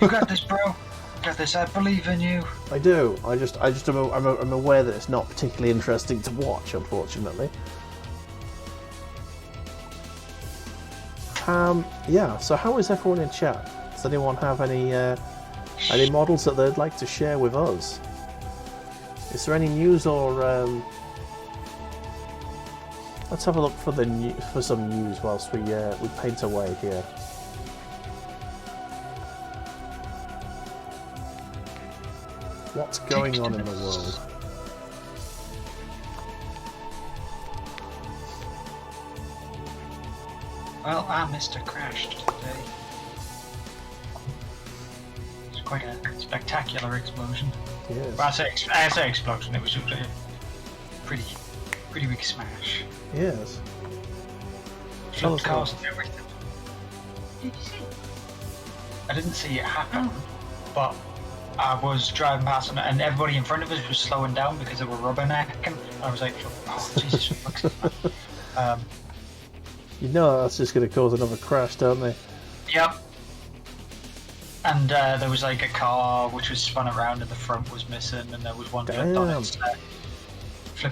You got this, bro. You got this. I believe in you. I do. I'm aware that it's not particularly interesting to watch, unfortunately. Yeah. So how is everyone in chat? Does anyone have any models that they'd like to share with us? Is there any news or? Let's have a look for some news whilst we paint away here. What's going on in the world? Well, our Mister crashed today. It's quite a spectacular explosion. Yes. Well, I say explosion. It was a pretty big smash. Yes. Flipped cars and everything. Did you see? I didn't see it happen, but I was driving past and everybody in front of us was slowing down because they were rubbernecking. I was like, oh, Jesus fuck. You know that's just going to cause another crash, don't they? Yep. And there was like a car which was spun around and the front was missing, and there was one flipped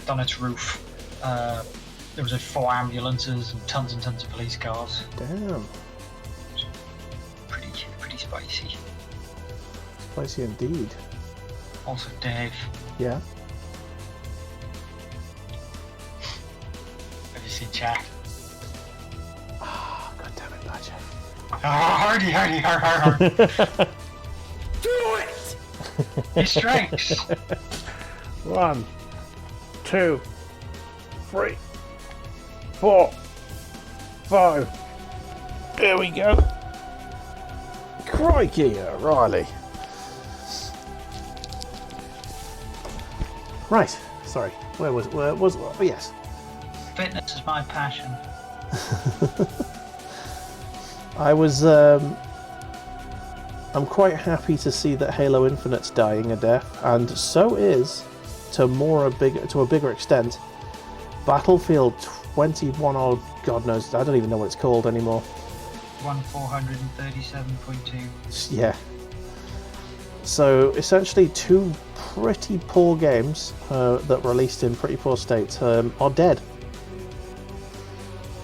on its roof. There was like 4 ambulances and tons of police cars. Damn. Pretty spicy. Spicy indeed. Also Dave. Yeah. Have you seen chat? Ah, god damn it, Badger. Hardy, hardy, hard. Do it! His strengths. 1, 2, 3, 4, 5. There we go. Crikey, Riley. Right. Sorry. Where was? Oh, yes. Fitness is my passion. I was. I'm quite happy to see that Halo Infinite's dying a death, and so is, to a bigger extent, Battlefield 21 or God knows, I don't even know what it's called anymore. 437.2. Yeah. So essentially, two pretty poor games that released in pretty poor state are dead.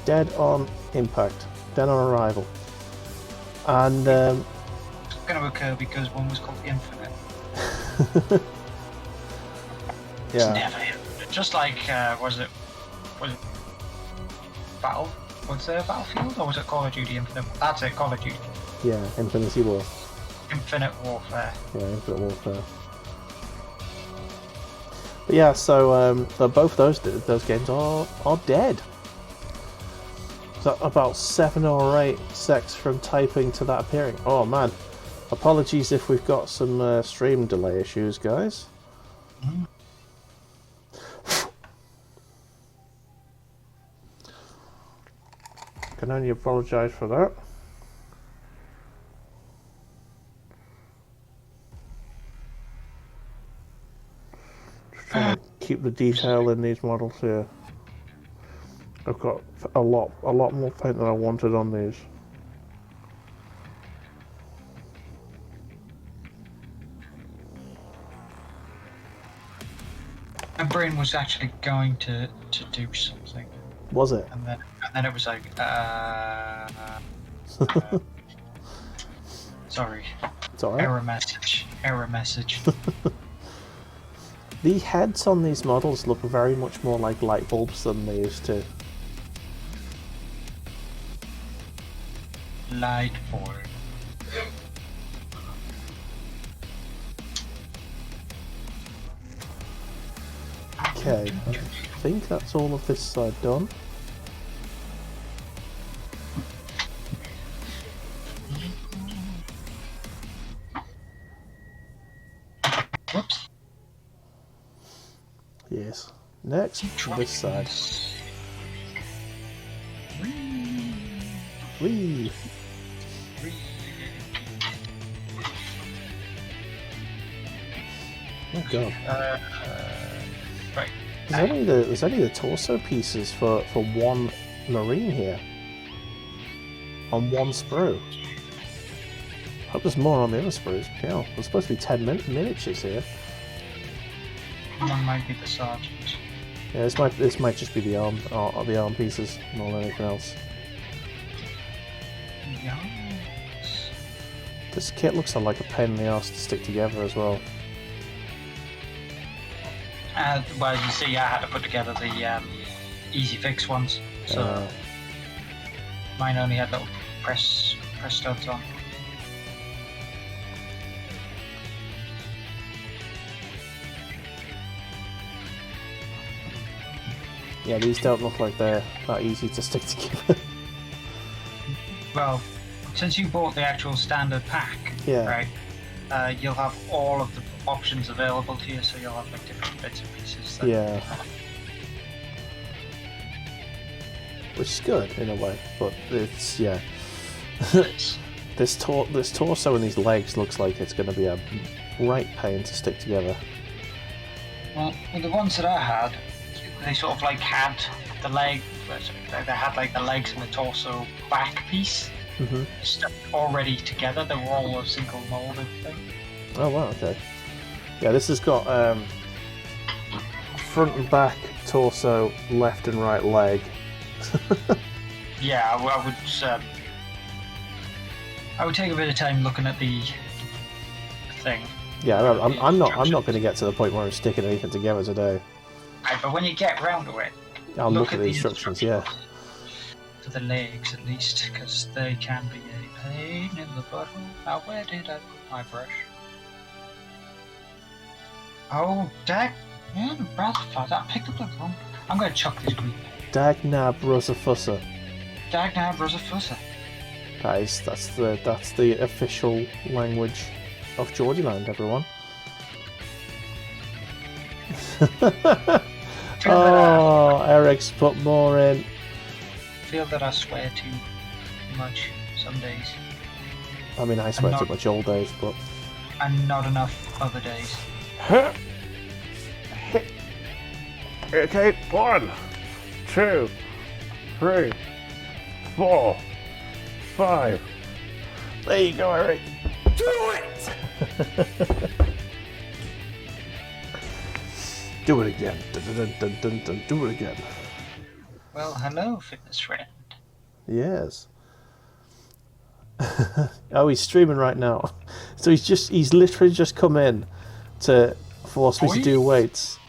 Dead on impact. Dead on arrival. And It's going to occur because one was called Infinite. It's yeah, never just like was it Battle? Was there Battlefield or was it Call of Duty Infinite? That's it, Call of Duty. yeah, Infinity War. Infinite Warfare. Yeah, Infinite Warfare. But yeah, so both those games are dead. So about 7 or 8 secs from typing to that appearing. Oh man, apologies if we've got some stream delay issues, guys. Can only apologise for that. Just trying to keep the detail in these models here. I've got a lot more paint than I wanted on these. My brain was actually going to do something, Was it? and then it was like, sorry, It's alright. error message. The heads on these models look very much more like light bulbs than they used to. Light bulb. Okay, I think that's all of this side done. Whoops. Yes. Next, this side. Whee! Oh god. Right. There's only the torso pieces for one Marine here. On one sprue. Hope there's more on the other sprues. Yeah, there's supposed to be 10 miniatures here. One might be the sergeant. Yeah, this might just be the arm pieces more than anything else. Yes. This kit looks like a pain in the arse to stick together as well. Well, you see, I had to put together the easy fix ones, so mine only had little press studs on. Yeah, these don't look like they're that easy to stick together. Well, since you bought the actual standard pack, Yeah. right, you'll have all of the options available to you, so you'll have like different bits and pieces. That, Yeah. Which is good in a way, but it's this torso and these legs looks like it's going to be a right pain to stick together. Well, with the ones that I had, they sort of like had the leg. They had like the legs and the torso back piece stuck already together. They were all a single molded thing. Oh wow, okay. Yeah, this has got front and back, torso, left and right leg. Yeah, I would take a bit of time looking at the thing. Yeah, I'm not going to get to the point where I'm sticking anything together today. But when you get round to it, I'll look at the instructions. Yeah. For the legs at least, because they can be a Pain in the butthole. Now where did I put my brush? Oh, dag. Brotherfucker, I picked up the wrong. I'm gonna chuck this green. Dagnab Rusafusser. Dagnab Rusafusser. That's the official language of Geordieland, everyone. Oh, Eric's put more in. Feel that I swear too much some days. I mean, I swear too much all days, but... And not enough other days. Okay, 1, 2, 3, 4, 5. There you go, Eric. Do it! Do it again. Dun, dun, dun, dun, dun. Do it again. Well, hello, fitness friend. Yes. Oh, he's streaming right now. So he's literally just come in to force me to do weights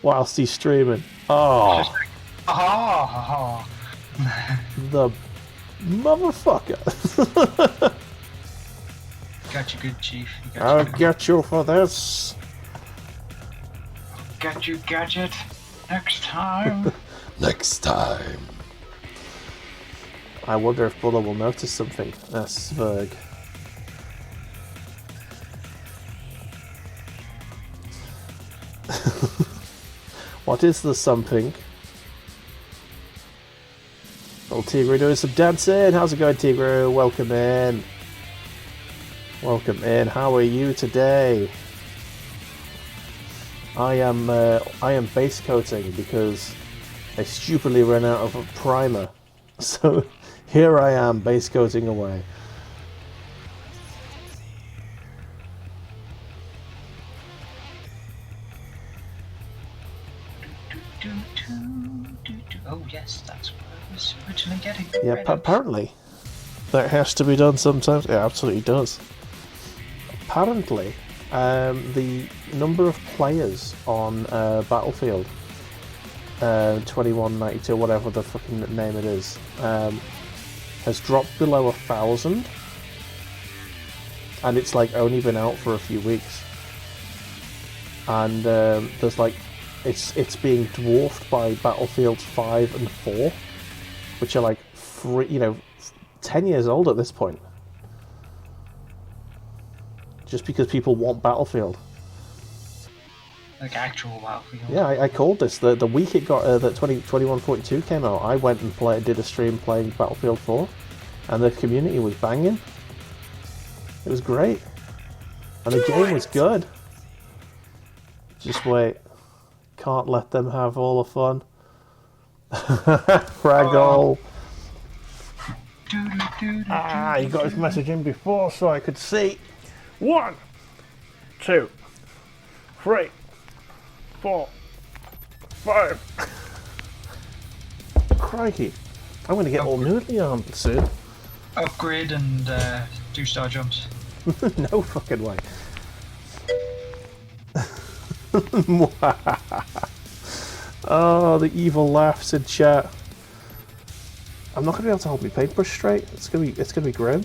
whilst he's streaming. Oh, the motherfucker. Got you good, Chief. I'll get you for this. Got you, Gadget. Next time. Next time. I wonder if Buller will notice something. Sverg. What is the something? Old Tigru doing some dancing. How's it going, Tigru? Welcome in. Welcome in. How are you today? I am base coating because I stupidly ran out of a primer. So here I am base coating away. Oh yes, that's what I was originally getting. Yeah, apparently that has to be done sometimes. It absolutely does. Apparently, the number of players on Battlefield 2192, whatever the fucking name it is, has dropped below 1,000, and it's like only been out for a few weeks. And there's like it's being dwarfed by Battlefield 5 and 4, which are like 10 years old at this point. Just because people want Battlefield. Like actual Battlefield. Yeah, I called this. The week it got that 2142 came out, I went and did a stream playing Battlefield 4, and the community was banging. It was great. And the game was good. Just wait. Can't let them have all the fun. Fraggle. He got his message in before so I could see. 1, 2, 3, 4, 5. Crikey. I'm going to get all noodly armed soon. Upgrade and 2-star jumps. No fucking way. Oh, the evil laughs in chat. I'm not going to be able to hold my paintbrush straight. It's going to be grim.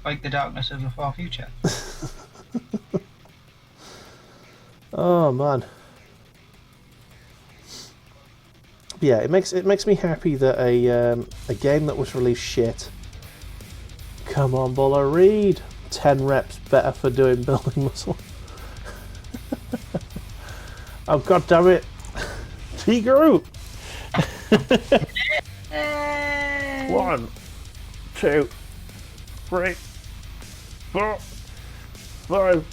Like the darkness of a far future. Oh man. Yeah, it makes me happy that a game that was released shit. Come on, Buller, read. 10 reps better for doing building muscle. Oh god damn it. Tigru. 1, 2, 3, 4, 5.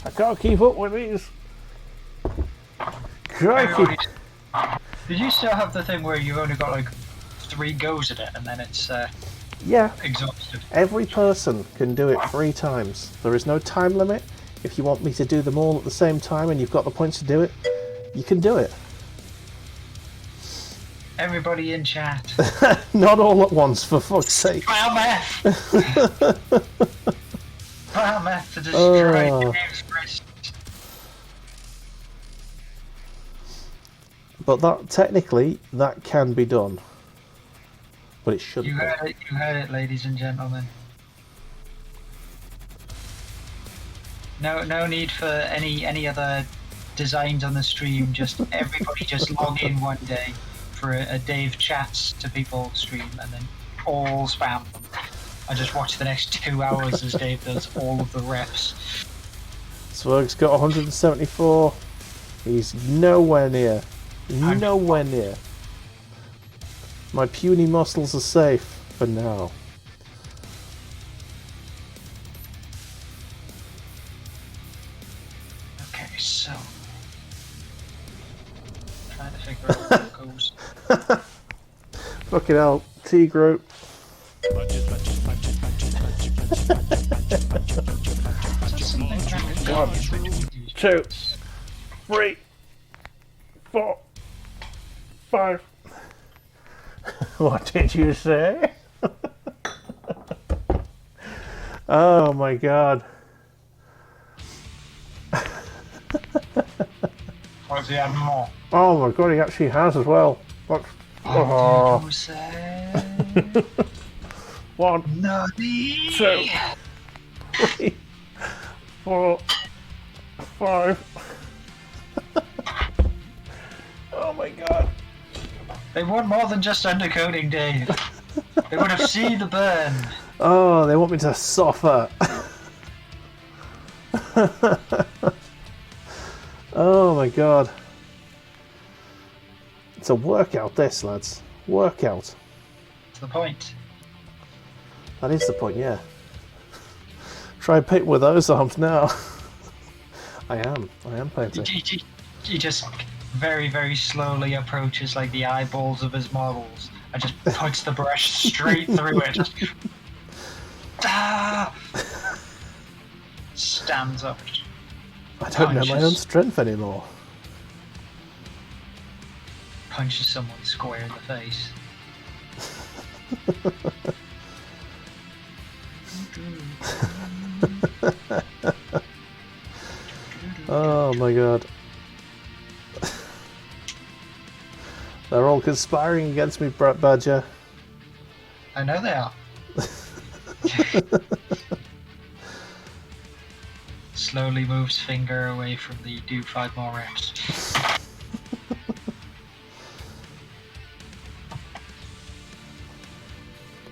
I can't keep up with these. Crikey. Did you still have the thing where you've only got like 3 goes at it and then it's Yeah. exhausted? Every person can do it 3 times. There is no time limit. If you want me to do them all at the same time and you've got the points to do it, you can do it. Everybody in chat. Not all at once, for fuck's sake. File meth! File meth to destroy James Christ. But that technically that can be done. But it shouldn't You be. heard it, ladies and gentlemen. No need for any other designs on the stream. Just everybody just log in one day for a Dave chats to people stream, and then all spam them. I just watch the next 2 hours as Dave does all of the reps. Swerg's got 174. He's nowhere near. Nowhere near. My puny muscles are safe for now. Okay, so trying to figure out where it goes. Fucking hell, T group. One, 2, 3, 4, 5. What did you say? Oh my god. Or does he have more? Oh my god, he actually has as well. What? What did you say? 1, Naughty! 2, 3, 4, 5. Oh my god. They want more than just undercoating, Dave. They want to see the burn. Oh, they want me to suffer. Oh my god. It's a workout, this, lads. Workout. That's the point. That is the point, yeah. Try painting with those arms now. I am painting. He just very, very slowly approaches like the eyeballs of his models and just puts the brush straight through it. Just stands up. I don't know my own strength anymore. Punches someone square in the face. Oh my god. They're all conspiring against me, Brett Badger. I know they are. Slowly moves finger away from the do 5 more reps.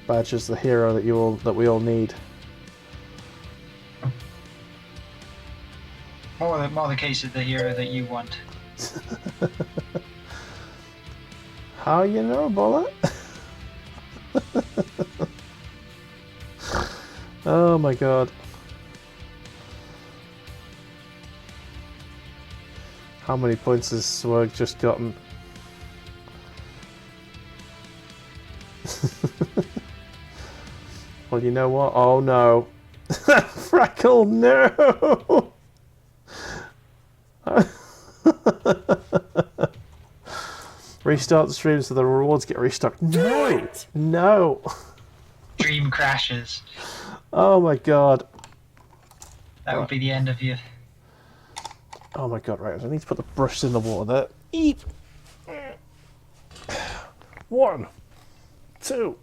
Badger's the hero that we all need. More the case of the hero that you want. How you know, Bullet? Oh my god. How many points has Swag just gotten? Well, you know what? Oh no. Freckle, no! Restart the stream so the rewards get restocked. No! No! Dream crashes. Oh my god. That would be the end of you. Oh my god, right. I need to put the brush in the water there. Eat! 1, 2,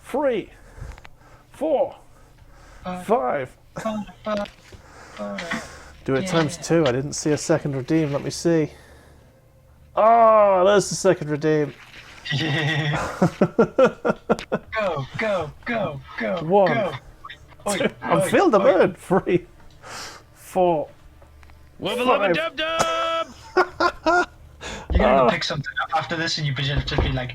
3, 4, 5. Do it times 2. I didn't see a second redeem. Let me see. Oh, there's the second redeem. Go, go, go, go, 1, go. 2. I'm filled the bird. 3, 4. Wubba lubba dub dub! You're gonna go pick something up after this and you just be like,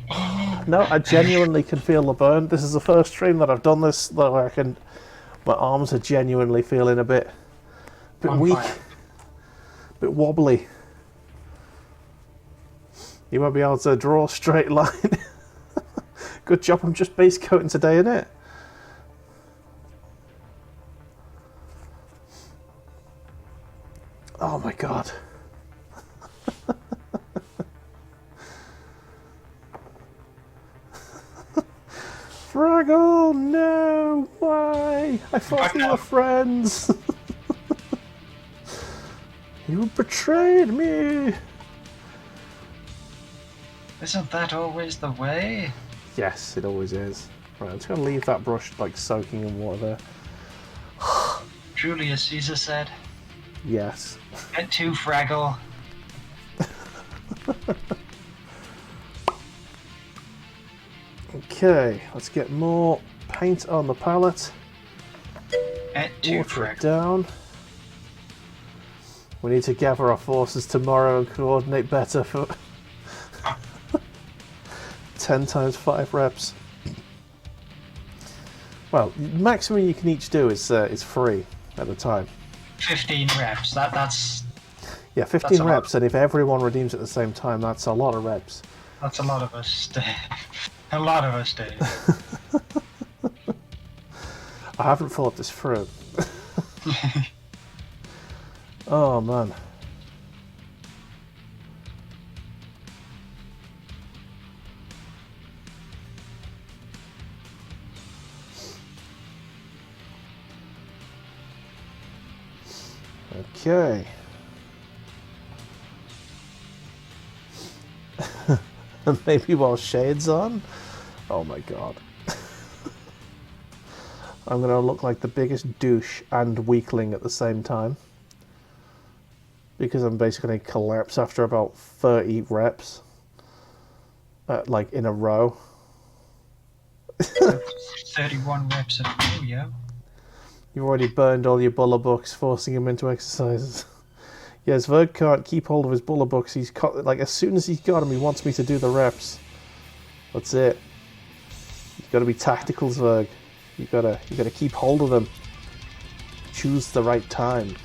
No, I genuinely can feel the burn. This is the first stream that I've done this that I can. My arms are genuinely feeling a bit On weak, fire. bit wobbly. You won't be able to draw a straight line. Good job, I'm just base coating today, innit? Oh my god. Fraggle, no! Why? I thought we were friends. You betrayed me. Isn't that always the way? Yes, it always is. Right, I'm just gonna leave that brush like soaking in water there. Julius Caesar said, Yes. get to Fraggle. Okay, let's get more paint on the palette. Get to Water it Fraggle. down. We need to gather our forces tomorrow and coordinate better for 10 times 5 reps. Well, maximum you can each do is 3 at a time. 15 reps. That's Yeah, That's 15 a lot. reps, and if everyone redeems at the same time, that's a lot of reps. a lot of us do. A lot of us do. I haven't thought this through. Oh man. Okay. Maybe while shades on? Oh my god. I'm gonna look like the biggest douche and weakling at the same time. Because I'm basically gonna collapse after about 30 reps. Like in a row. 31 reps in a row, yeah. You've already burned all your buller books, forcing him into exercises. Yes, Verg can't keep hold of his buller books. He's like, as soon as he's got him, he wants me to do the reps. That's it. You've got to be tactical, Zerg. You gotta keep hold of them. Choose the right time.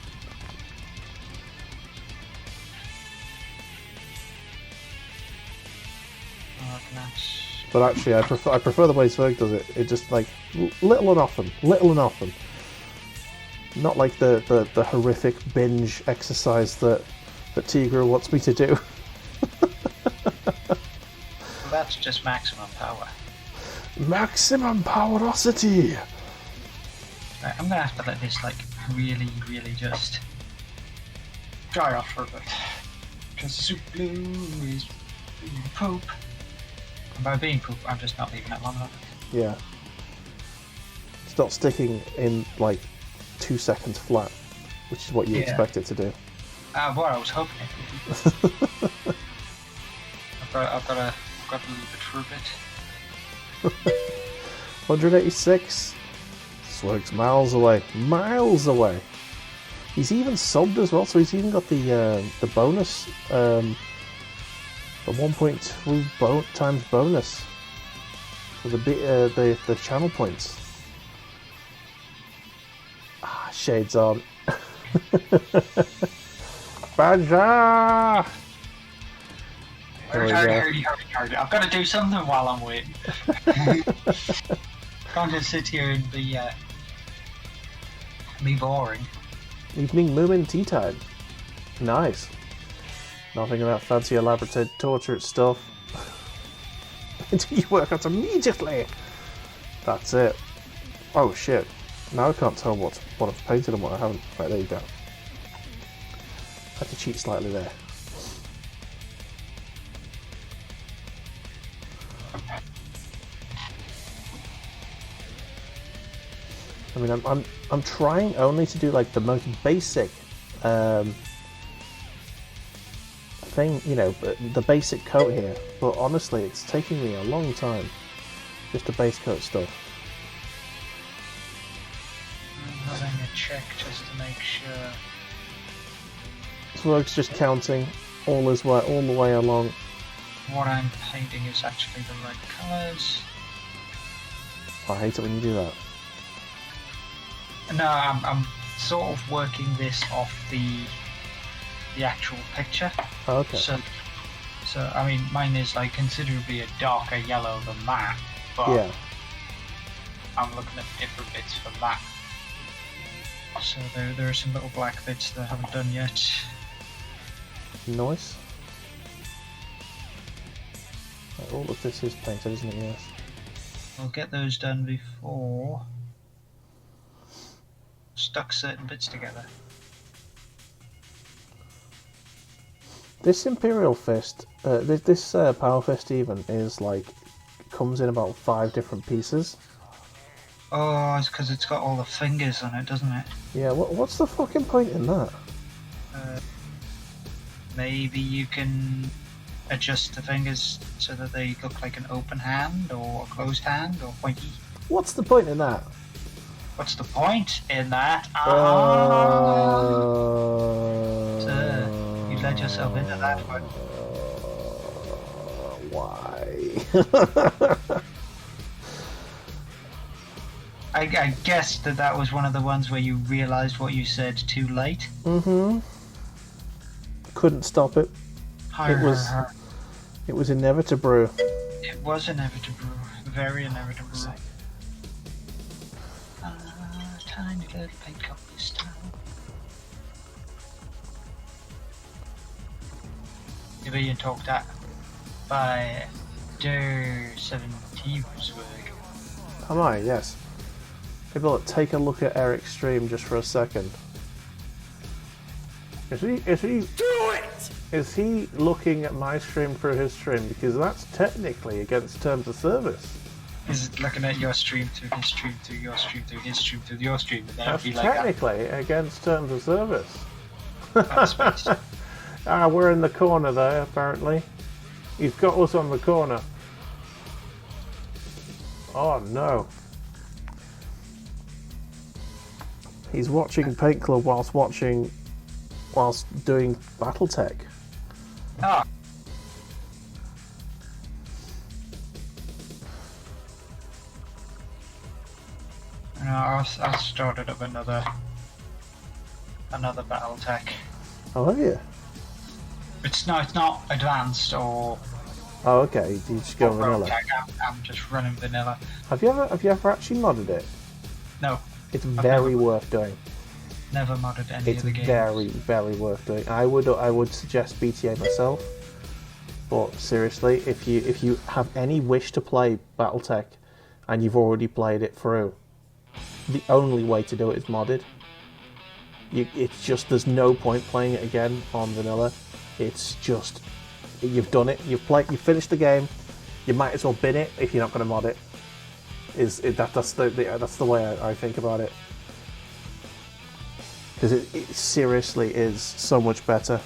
Oh, nice. But actually, I prefer the way Zerg does it. It just like little and often, not like the horrific binge exercise that Tigro wants me to do. Well, that's just maximum power. Maximum powerosity. Right, I'm gonna have to let this like really just dry off for a bit. Because soup glue is being poop. And by being poop, I'm just not leaving it long enough. Yeah. It's not sticking in like 2 seconds flat, which is what you expect it to do. Well, I was hoping it would be. I've got to leave it for a bit. 186. Swirk's miles away. Miles away. He's even subbed as well, so he's even got the bonus, the 1.2 times bonus for the channel points. Ah, shades on. Badger! Here we go. I've got to do something while I'm waiting. Can't just sit here and be boring. Evening Moomin tea time. Nice. Nothing about fancy elaborate torture stuff. Until you work out immediately. That's it. Oh shit. Now I can't tell what I've painted and what I haven't. Right, there you go. Had to cheat slightly there. I mean, I'm trying only to do like the most basic thing, you know, the basic coat here. But honestly, it's taking me a long time just to base coat stuff. I'm having a check just to make sure. Swirk's just counting all the way along. What I'm painting is actually the right colours. I hate it when you do that. No, I'm sort of working this off the actual picture. Oh, okay. So I mean, mine is like considerably a darker yellow than that, but Yeah. I'm looking at different bits from that. So there are some little black bits that I haven't done yet. Nice. Right, all of this is painted, isn't it? Yes. I'll get those done before stuck certain bits together. This Imperial Fist, this Power Fist even, is like, comes in about 5 different pieces. Oh, it's because it's got all the fingers on it, doesn't it? Yeah, what's the fucking point in that? Maybe you can adjust the fingers so that they look like an open hand or a closed hand or pointy. What's the point in that? What's the point in that? Sir, you led yourself into that one. Why? I guessed that was one of the ones where you realised what you said too late. Mm-hmm. Couldn't stop it. It was inevitable. It was inevitable. Very inevitable. Tiny little paint cup this time. You're being talked at by Der 17 Am I? Yes. Maybe look, take a look at Eric's stream just for a second. Is he do it? Is he looking at my stream through his stream? Because that's technically against terms of service. Is it looking at your stream through his stream through your stream through his stream through your stream? And then That's be like technically against terms of service. That's We're in the corner there, apparently. He's got us on the corner. Oh no. He's watching Paint Club whilst doing Battletech. Ah. No, I started up another Battletech. Oh, have you? It's not advanced or. Oh, okay. You just go vanilla. I'm just running vanilla. Have you ever actually modded it? No. It's very worth doing. Never modded any It's of the games. very, very worth doing. I would suggest BTA myself. But seriously, if you have any wish to play BattleTech and you've already played it through, the only way to do it is modded. It's just, there's no point playing it again on vanilla. It's just, you've done it. You've finished the game. You might as well bin it if you're not going to mod it. That's the way I think about it. Because it seriously is so much better.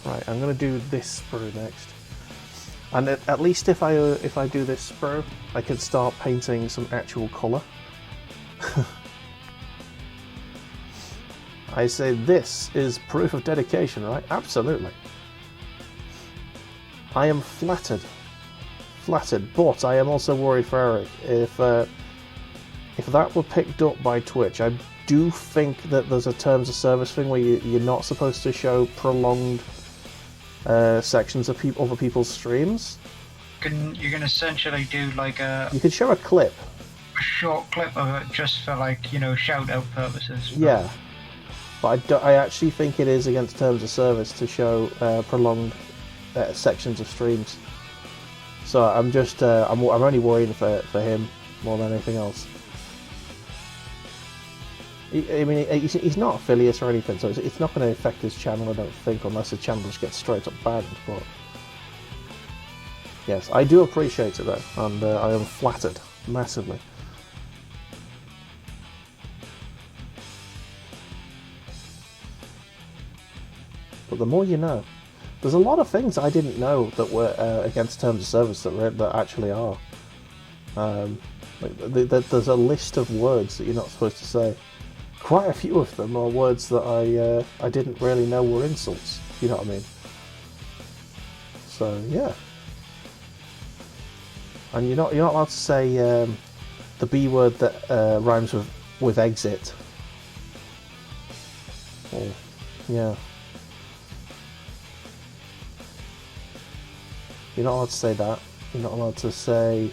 Right, I'm going to do this sprue next. And at least if I do this sprue, I can start painting some actual colour. I say this is proof of dedication, right? Absolutely. I am flattered, but I am also worried for Eric. If that were picked up by Twitch, I do think that there's a terms of service thing where you're not supposed to show prolonged sections of other people's streams. You can essentially do like You could show a clip. A short clip of it just for shout out purposes. Yeah, but I actually think it is against terms of service to show prolonged sections of streams. So I'm just I'm only worried for him more than anything else. I mean, he's not affiliate or anything, so it's not going to affect his channel, I don't think, unless his channel just gets straight up banned. But yes, I do appreciate it though, and I am flattered massively. But the more you know. There's a lot of things I didn't know that were against terms of service that actually are. There's a list of words that you're not supposed to say. Quite a few of them are words that I didn't really know were insults. You know what I mean? So yeah. And you're not allowed to say the B word that rhymes with exit. Or, yeah. You're not allowed to say that. You're not allowed to say.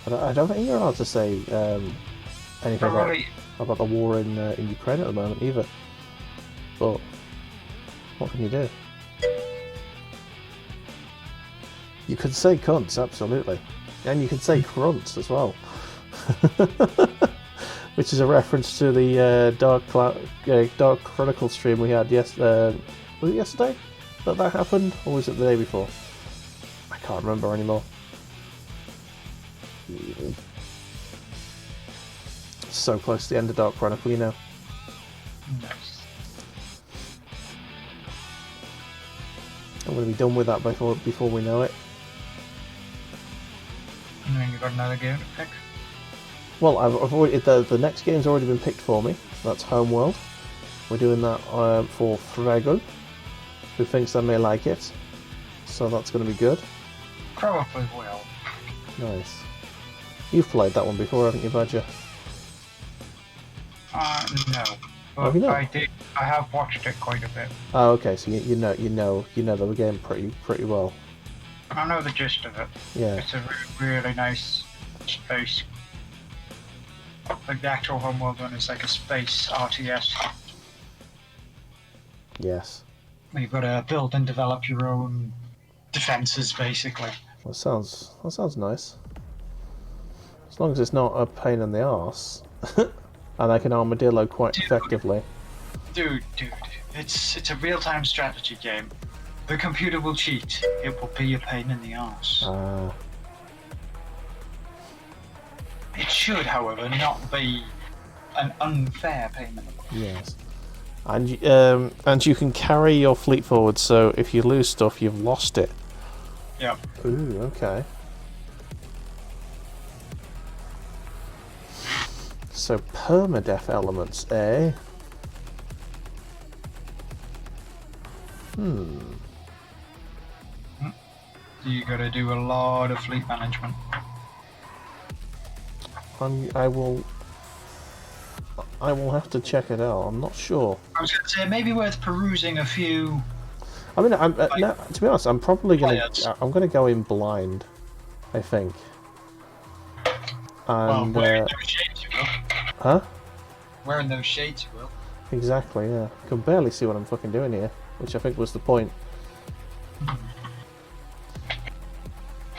I don't think you're allowed to say anything about the war in Ukraine at the moment either. But what can you do? You could say cunts, absolutely, and you could say crunts as well. Which is a reference to the Dark Chronicle stream we had was it yesterday that happened? Or was it the day before? I can't remember anymore. So close to the end of Dark Chronicle, you know. Nice. I'm going to be done with that before we know it. And then you've got another game to pick. Well, I've already the next game's already been picked for me. That's Homeworld. We're doing that for Frego, who thinks I may like it. So that's going to be good. Probably will. Nice. You've played that one before, haven't you, Badger? No. But Have you not? I have watched it quite a bit. Oh, okay. So you know the game pretty well. I know the gist of it. Yeah. It's a really nice space. Like the actual Homeworld one is like a space RTS. Yes. You've got to build and develop your own defences, basically. That sounds nice. As long as it's not a pain in the arse, and I can armadillo quite effectively. Dude, it's a real-time strategy game. The computer will cheat. It will be a pain in the arse. It should, however, not be an unfair pain in the arse. Yes. And you can carry your fleet forward, so if you lose stuff, you've lost it. Yep. Ooh, okay. So permadeath elements, eh? You gotta do a lot of fleet management. I will have to check it out. I'm not sure. I was gonna say, it may be worth perusing a few. I mean, no, to be honest, I'm probably Players. gonna go in blind. I think. And wearing those shades you will. huh? Wearing those shades you will. Exactly. Yeah. I can barely see what I'm fucking doing here, which I think was the point.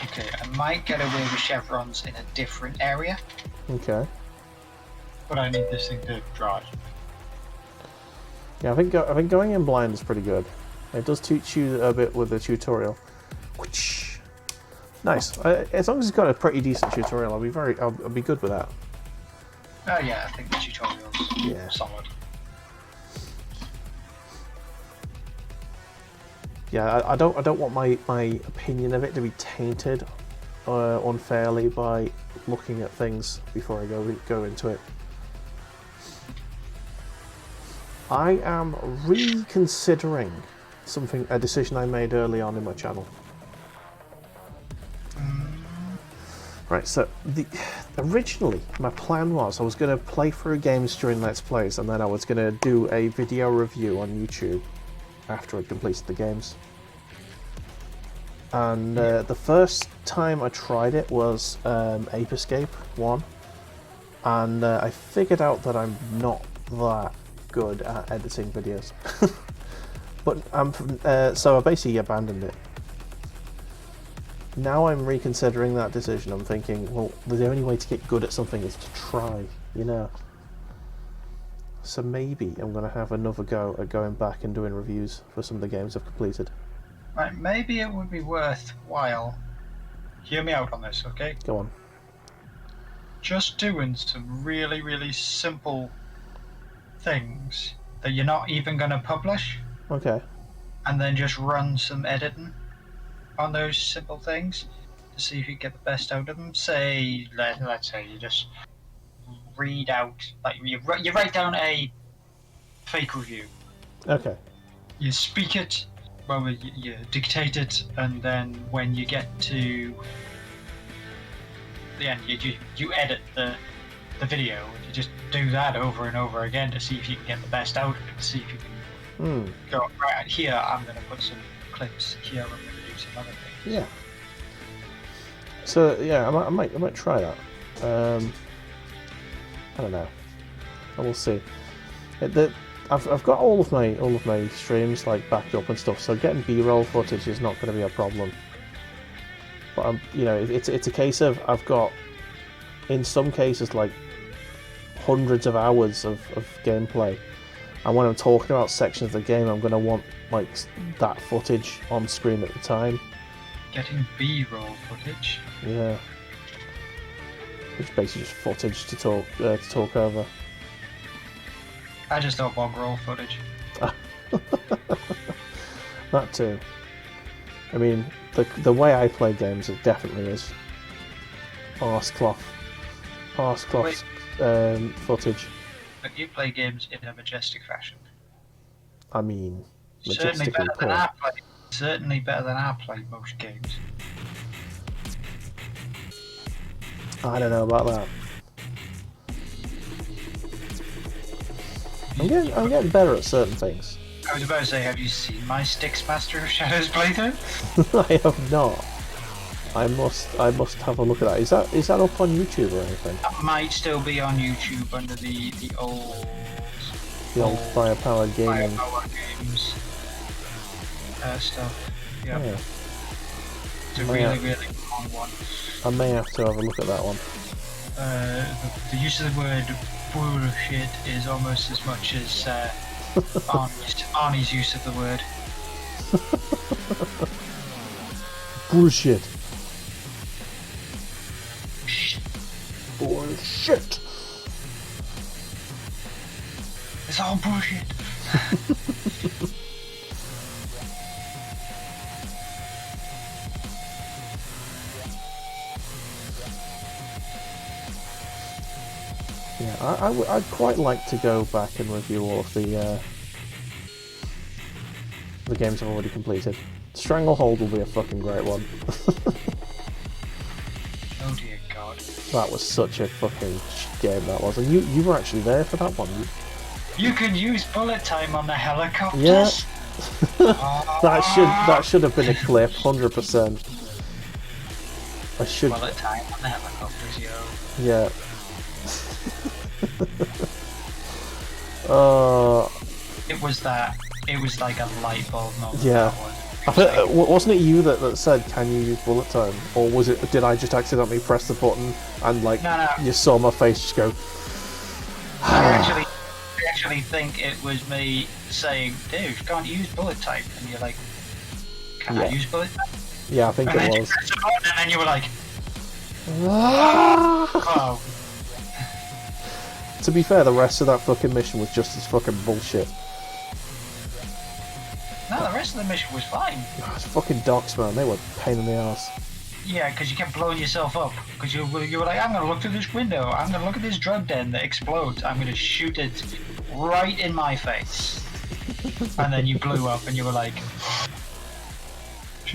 Okay, I might get away with chevrons in a different area, Okay. but I need this thing to dry. Yeah, I think going in blind is pretty good. It does teach you a bit with the tutorial. Nice. As long as it's got a pretty decent tutorial, I'll be good with that. Oh yeah, I think the tutorial's Yeah. solid. Yeah, I don't want my opinion of it to be tainted unfairly by looking at things before I go into it. I am reconsidering a decision I made early on in my channel. Right, so originally my plan was I was going to play through games during Let's Plays, and then I was going to do a video review on YouTube after I completed the games. And the first time I tried it was Ape Escape 1, and I figured out that I'm not that good at editing videos. But so I basically abandoned it. Now I'm reconsidering that decision. I'm thinking, well, the only way to get good at something is to try, you know. So maybe I'm going to have another go at going back and doing reviews for some of the games I've completed. Right, maybe it would be worthwhile. Hear me out on this, okay? Go on. Just doing some really, really simple things that you're not even going to publish, Okay. and then just run some editing on those simple things to see if you get the best out of them. Say, let's say you just read out, like you write down a fake review. Okay. You speak it, well, you dictate it, and then when you get to the end, you edit the video. You just do that over and over again to see if you can get the best out of it. To see if you can go right here. I'm going to put some clips here. I'm going to do some other things. Yeah. So yeah, I might try that. I don't know. I will see. I've got all of my streams like backed up and stuff, so getting B-roll footage is not going to be a problem. But it's a case of I've got, in some cases, like hundreds of hours of gameplay. And when I'm talking about sections of the game, I'm going to want like that footage on screen at the time. Getting B-roll footage. Yeah. It's basically just footage to talk over. I just thought bog roll footage. That too. I mean, the way I play games, it definitely is arse cloth footage. But you play games in a majestic fashion. I mean, Certainly majestically better than poor. I play. Certainly better than I play most games. I don't know about that. I'm getting better at certain things. I was about to say, have you seen my Styx Master of Shadows playthrough? I have not. I must have a look at that. Is that up on YouTube or anything? That might still be on YouTube under the old Firepower gaming games stuff. Yeah. Yeah. It's a really long one. I may have to have a look at that one. The use of the word bullshit is almost as much as Arnie's use of the word. Bullshit. Bullshit. It's all bullshit. Yeah, I'd quite like to go back and review all of the games I've already completed. Stranglehold will be a fucking great one. Oh dear God. That was such a fucking game that was, and you were actually there for that one. You can use bullet time on the helicopters. Yeah. that should have been a clip, 100%. I should. Bullet time on the helicopters, yo. Yeah. It was that. It was like a light bulb moment. Yeah. That one. I think, wasn't it you that said, "Can you use bullet time?" Or was it? Did I just accidentally press the button and like No. you saw my face just go? I actually think it was me saying, "Dude, can't you use bullet time?" And you're like, "Can I use bullet time?" Yeah, I think And then it you was. press the button, and then you were like, "Oh." To be fair, the rest of that fucking mission was just as fucking bullshit. No, the rest of the mission was fine. It's fucking docs, man. They were a pain in the ass. Yeah, because you kept blowing yourself up. Because you were like, I'm going to look through this window. I'm going to look at this drug den that explodes. I'm going to shoot it right in my face. And then you blew up and you were like...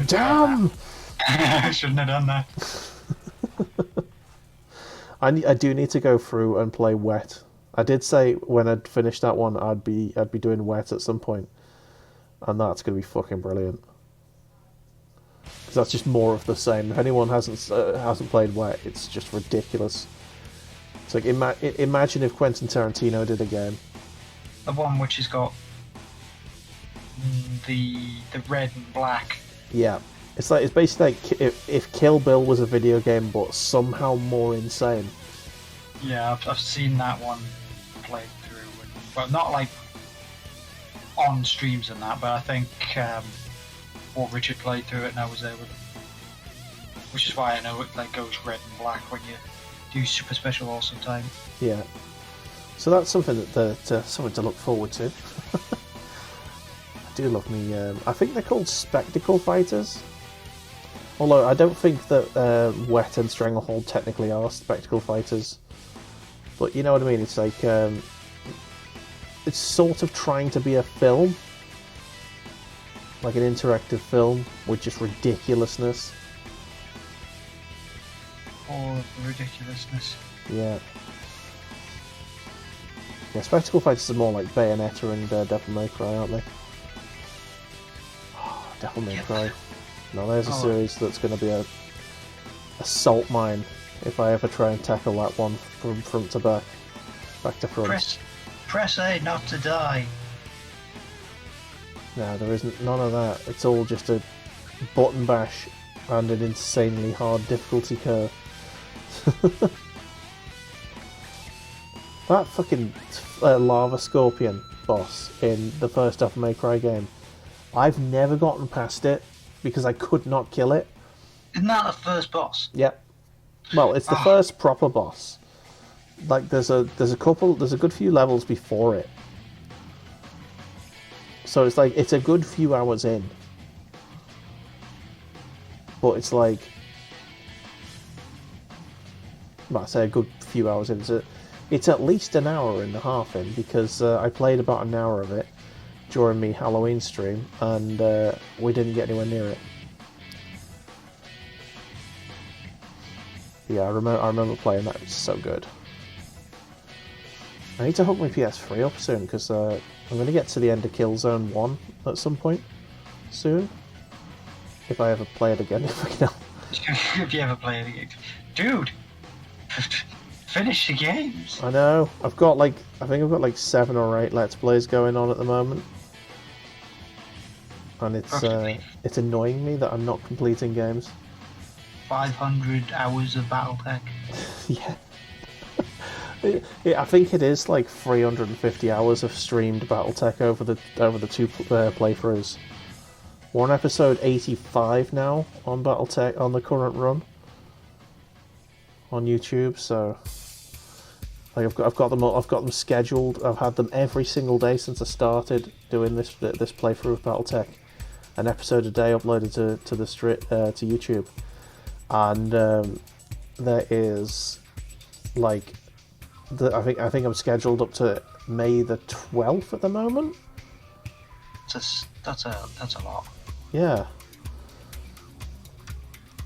Damn! I shouldn't have done that. I do need to go through and play Wet. I did say when I'd finish that one, I'd be doing Wet at some point. And that's going to be fucking brilliant. Because that's just more of the same. If anyone hasn't played Wet, it's just ridiculous. It's like imagine if Quentin Tarantino did a game. The one which has got the red and black. Yeah, it's basically like if Kill Bill was a video game, but somehow more insane. Yeah, I've seen that one played through. Well, not like on streams and that, but I think Richard played through it and I was there with him. Which is why I know it like goes red and black when you do Super Special Awesome Time. Yeah. So that's something something to look forward to. I do love me. I think they're called Spectacle Fighters. Although I don't think that Wet and Stranglehold technically are Spectacle Fighters. But you know what I mean? It's like it's sort of trying to be a film, like an interactive film with just ridiculousness. All of the ridiculousness. Yeah. Yeah, Spectacle Fighters are more like Bayonetta and Devil May Cry, aren't they? Oh, Devil May Cry. Now there's a series that's going to be a salt mine if I ever try and tackle that one from front to back to front. Press A not to die. No, there isn't none of that. It's all just a button bash and an insanely hard difficulty curve. That fucking lava scorpion boss in the first Devil May Cry game, I've never gotten past it because I could not kill it. Isn't that the first boss? Yep. Well, it's the first proper boss. Like there's a good few levels before it. So it's like it's a good few hours in. But it's like, well, I say a good few hours in. It's at least an hour and a half in because I played about an hour of it during me Halloween stream, and we didn't get anywhere near it. Yeah, I remember playing that. It was so good. I need to hook my PS3 up soon because I'm going to get to the end of Killzone 1 at some point soon. If I ever play it again, if I can. If you ever play it again. Dude! Finish the games! I know. I think I've got like 7 or 8 Let's Plays going on at the moment. And it's annoying me that I'm not completing games. 500 hours of BattleTech. Yeah. I think it is like 350 hours of streamed BattleTech over the 2 playthroughs. We're on episode 85 now on BattleTech on the current run on YouTube. So like I've got them scheduled. I've had them every single day since I started doing this playthrough of BattleTech. An episode a day uploaded to YouTube, and there is like I think I'm scheduled up to May the 12th at the moment. That's a lot. Yeah.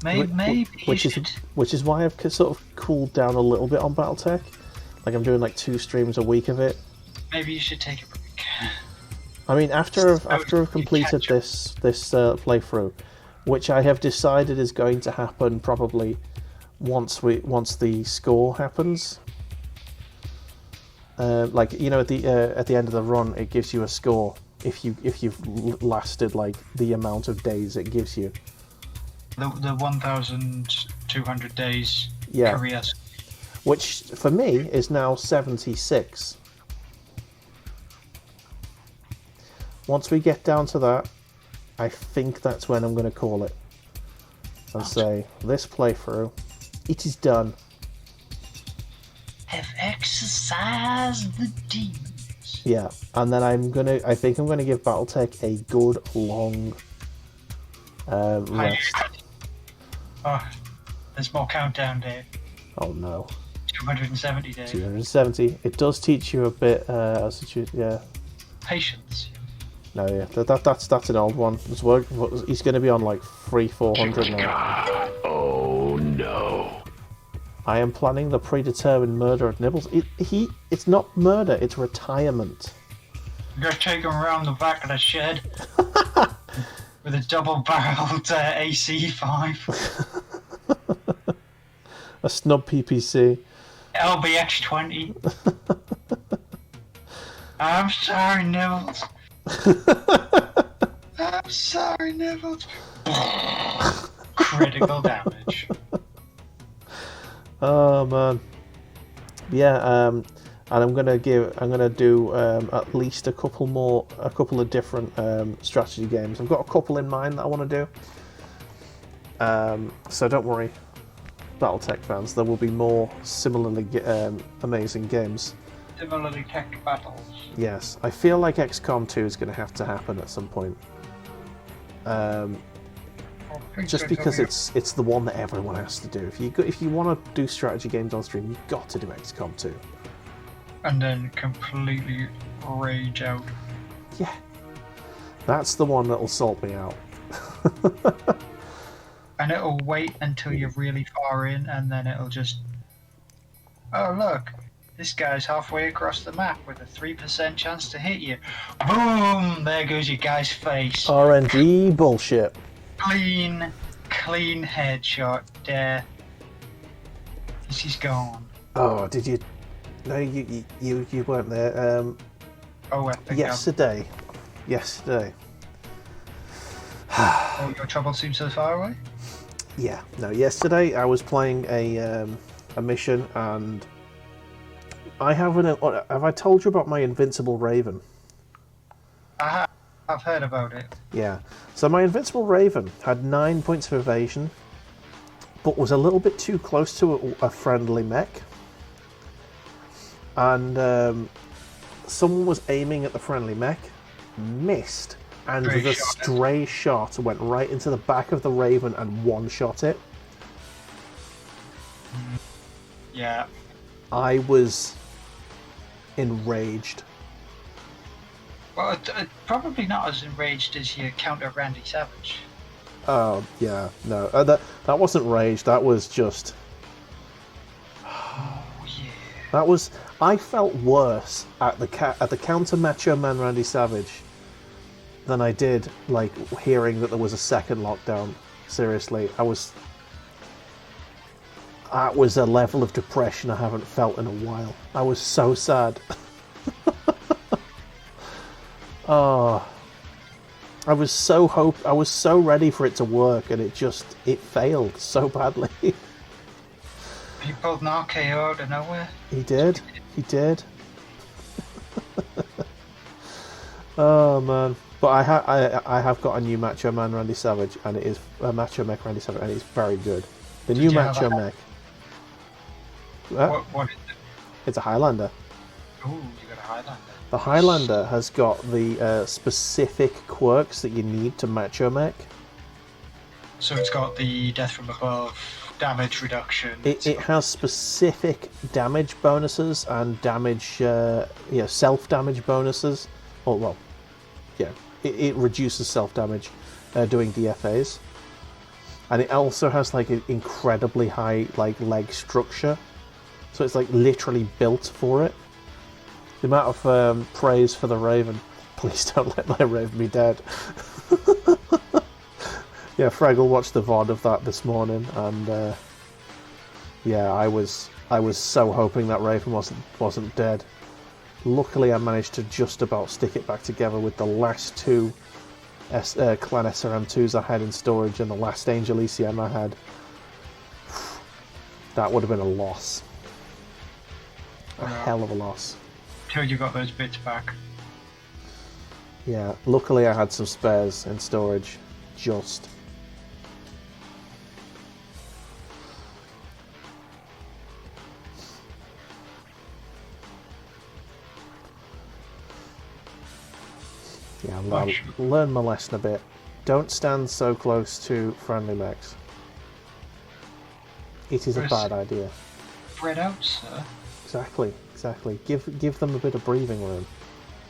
Maybe which is why I've sort of cooled down a little bit on BattleTech. Like I'm doing like 2 streams a week of it. Maybe you should take a break. I mean, after I've completed this playthrough, which I have decided is going to happen probably once the score happens. Like you know, at the end of the run, it gives you a score if you've lasted like the amount of days it gives you. The 1,200 days career. Which for me is now 76. Once we get down to that, I think that's when I'm going to call it and say this playthrough, it is done. Have exercised the demons. Yeah, and then I think I'm gonna give BattleTech a good long rest. Oh, there's more countdown, Dave. Oh no. 270 days. 270. It does teach you a bit yeah. Patience. No, yeah, that's an old one. He's going to be on like 300-400 now. Oh no. I am planning the predetermined murder of Nibbles. It's not murder, it's retirement. Just take him around the back of the shed with a double-barreled AC5. A snub PPC. LBX-20. I'm sorry, Nibbles. I'm sorry, Nibbles. Critical damage. Oh man. Yeah, and I'm gonna do at least a couple of different strategy games. I've got a couple in mind that I want to do. So don't worry, BattleTech fans. There will be more similarly amazing games. Similarly tech battles. Yes, I feel like XCOM 2 is going to have to happen at some point. Just because it's the one that everyone has to do. If you want to do strategy games on stream, you've got to do XCOM 2. And then completely rage out. Yeah, that's the one that'll sort me out. And it'll wait until you're really far in, and then it'll just... Oh look, this guy's halfway across the map with a 3% chance to hit you. Boom! There goes your guy's face. RNG bullshit. Clean headshot. There. She's gone. Oh, did you? No, you weren't there. Oh, I think yesterday. Oh, your trouble seems so far away? Yeah. No, yesterday I was playing a mission and I haven't. Have I told you about my invincible raven? I've heard about it. Yeah. So my invincible raven had 9 points of evasion, but was a little bit too close to a friendly mech. And someone was aiming at the friendly mech, missed, and with a stray shot went right into the back of the raven and one-shot it. Yeah. I was enraged. Well, probably not as enraged as your counter Randy Savage. Oh, yeah, no. That wasn't rage, that was just... Oh, yeah. That was... I felt worse at the counter Macho Man Randy Savage than I did, like, hearing that there was a second lockdown. Seriously, that was a level of depression I haven't felt in a while. I was so sad. Oh, I was so ready for it to work, and it failed so badly. He pulled an RKO out of nowhere. He did. Oh man! But I have got a new Macho Man Randy Savage, and it is a Macho Mech Randy Savage, and it's very good. The new Macho Mech. What is it? It's a Highlander. Ooh, you got a Highlander. The Highlander has got the specific quirks that you need to Macho Mech. So it's got the death from above, damage reduction. It has specific damage bonuses and damage, self-damage bonuses. Oh, well, yeah, it reduces self-damage doing DFAs. And it also has like an incredibly high like leg structure. So it's like literally built for it. The amount of praise for the Raven. Please don't let my Raven be dead. Yeah, Fraggle watched the VOD of that this morning, and yeah, I was so hoping that Raven wasn't dead. Luckily, I managed to just about stick it back together with the last two Clan SRM2s I had in storage and the last Angel ECM I had. That would have been a loss. A hell of a loss. Till you got those bits back. Yeah, luckily I had some spares in storage. Just. Yeah, learn my lesson a bit. Don't stand so close to friendly mechs. It is a bad idea. Spread out, sir. Exactly. Give them a bit of breathing room.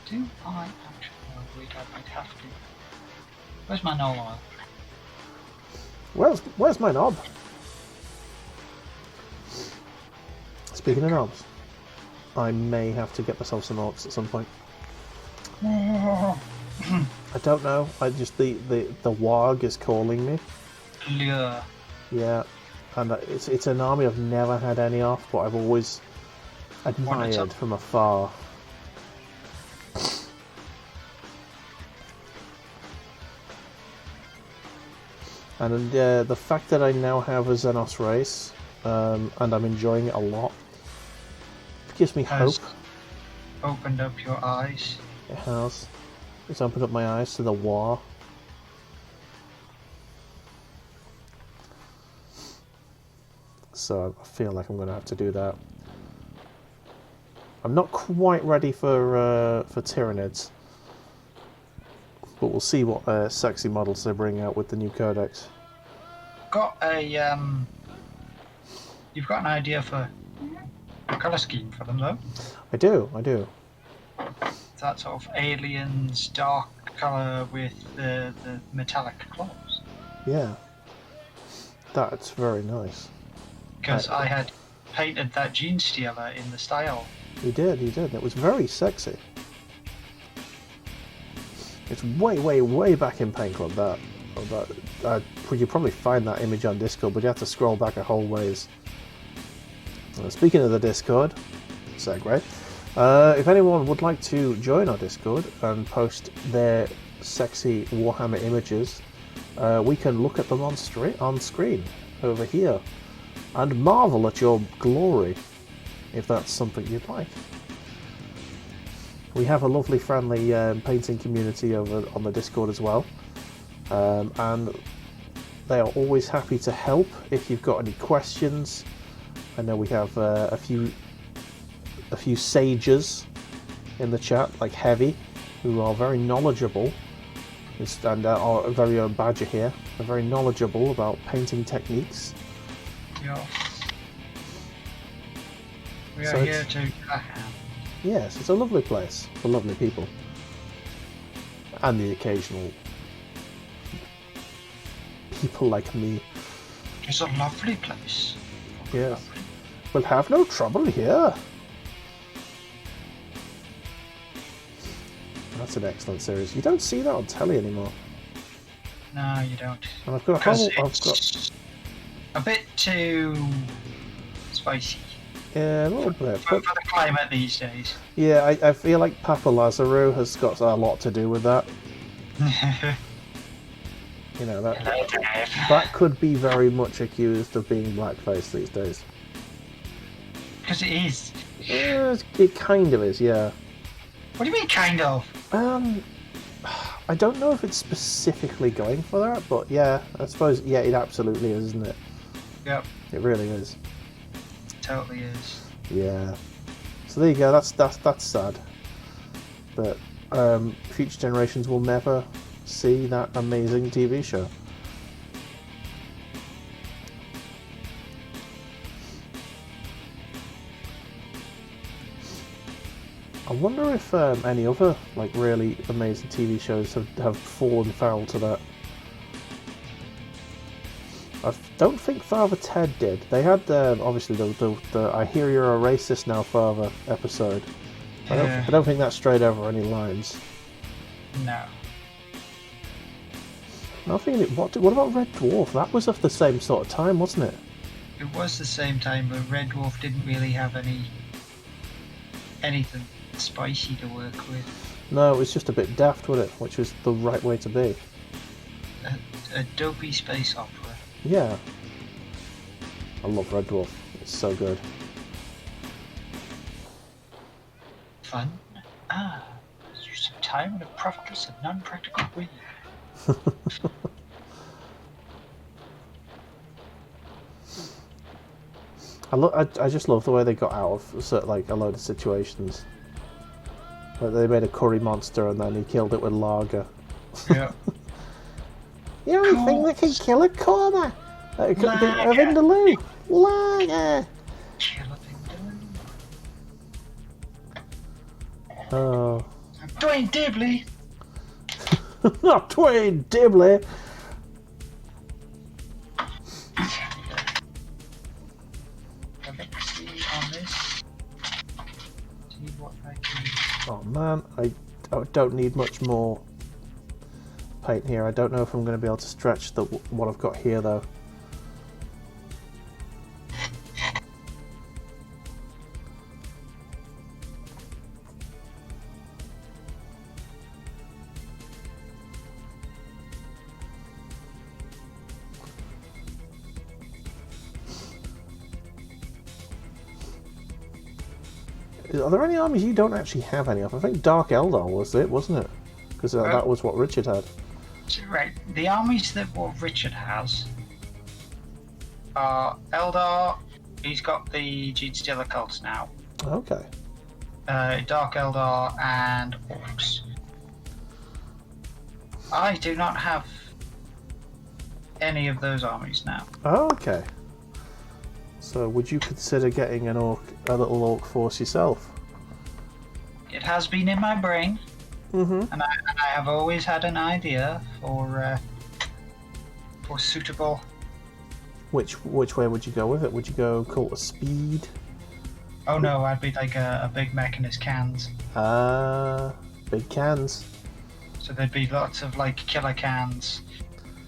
Do I actually? Oh, wait, I might have to. Where's my null oil? Where's my knob? Speaking of knobs, I may have to get myself some orcs at some point. I don't know. I just the warg is calling me. Lure. Yeah, and it's an army I've never had any of, but I've always admired from afar. And the fact that I now have a Xenos race, and I'm enjoying it a lot, gives me hope. Opened up your eyes. It has. It's opened up my eyes to the war. So I feel like I'm going to have to do that. I'm not quite ready for Tyranids, but we'll see what sexy models they bring out with the new codex. You've got an idea for a colour scheme for them, though? I do. That sort of aliens, dark colour with the metallic claws. Yeah. That's very nice. Because I had painted that Gene Stealer in the style. You did. It was very sexy. It's way back in Paint Club, that. You probably find that image on Discord, but you have to scroll back a whole ways. Speaking of the Discord, segue. If anyone would like to join our Discord and post their sexy Warhammer images, we can look at them on screen over here and marvel at your glory. if that's something you'd like. We have a lovely, friendly painting community over on the Discord as well, and they are always happy to help if you've got any questions. I know we have a few sages in the chat, like Heavy, who are very knowledgeable, and our very own Badger here, are very knowledgeable about painting techniques. Yeah. We So are here it's- to. Yes, it's a lovely place for lovely people. And the occasional people like me. It's a lovely place. Yes. We'll have no trouble here. That's an excellent series. You don't see that on telly anymore. No, you don't. And I've got a Because whole... it's a bit too spicy Yeah, a little bit. for But the climate these days. yeah, I feel like Papa Lazarou has got a lot to do with that. You know, that could be very much accused of being blackface these days. Because it is. Yeah, it kind of is, yeah. What do you mean, kind of? I don't know if it's specifically going for that, but yeah, I suppose, yeah, it absolutely is, isn't it? Yep, It really is. totally is. Yeah. So there you go, that's sad. But future generations will never see that amazing TV show. I wonder if any other like really amazing TV shows have fallen foul to that. I don't think Father Ted did. They had obviously the I Hear You're a Racist Now Father episode. Yeah. I don't think that strayed over any lines. No. Nothing. What about Red Dwarf? That was of the same sort of time, wasn't it? It was the same time, but Red Dwarf didn't really have anything spicy to work with. No, it was just a bit daft, wasn't it? Which was the right way to be. A dopey space opera. Yeah. I love Red Dwarf. It's so good. Fun. Use some time in a profitless and non-practical way. I just love the way they got out of like a load of situations. Like they made a curry monster and then he killed it with lager. Yeah. The only thing that can kill a corner of Vindaloo. Lager. Oh. Dwayne Dibley. Not Dwayne Dibley. Let's see on this. See what I can. Oh man, I don't need much more paint here. I don't know if I'm going to be able to stretch what I've got here though. Are there any armies you don't actually have any of? I think Dark Eldar was it, wasn't it? Because that was what Richard had. Right, the armies that what Richard has are Eldar. He's got the Gene Stealer cults now. Okay. Dark Eldar and Orcs. I do not have any of those armies now. Oh, okay. So would you consider getting a little orc force yourself? It has been in my brain, Mm-hmm. and I have always had an idea for suitable. Which way would you go with it? Would you go Cult of Speed? Oh no, I'd be like a big mech in his cans. Big cans. So there'd be lots of like killer cans.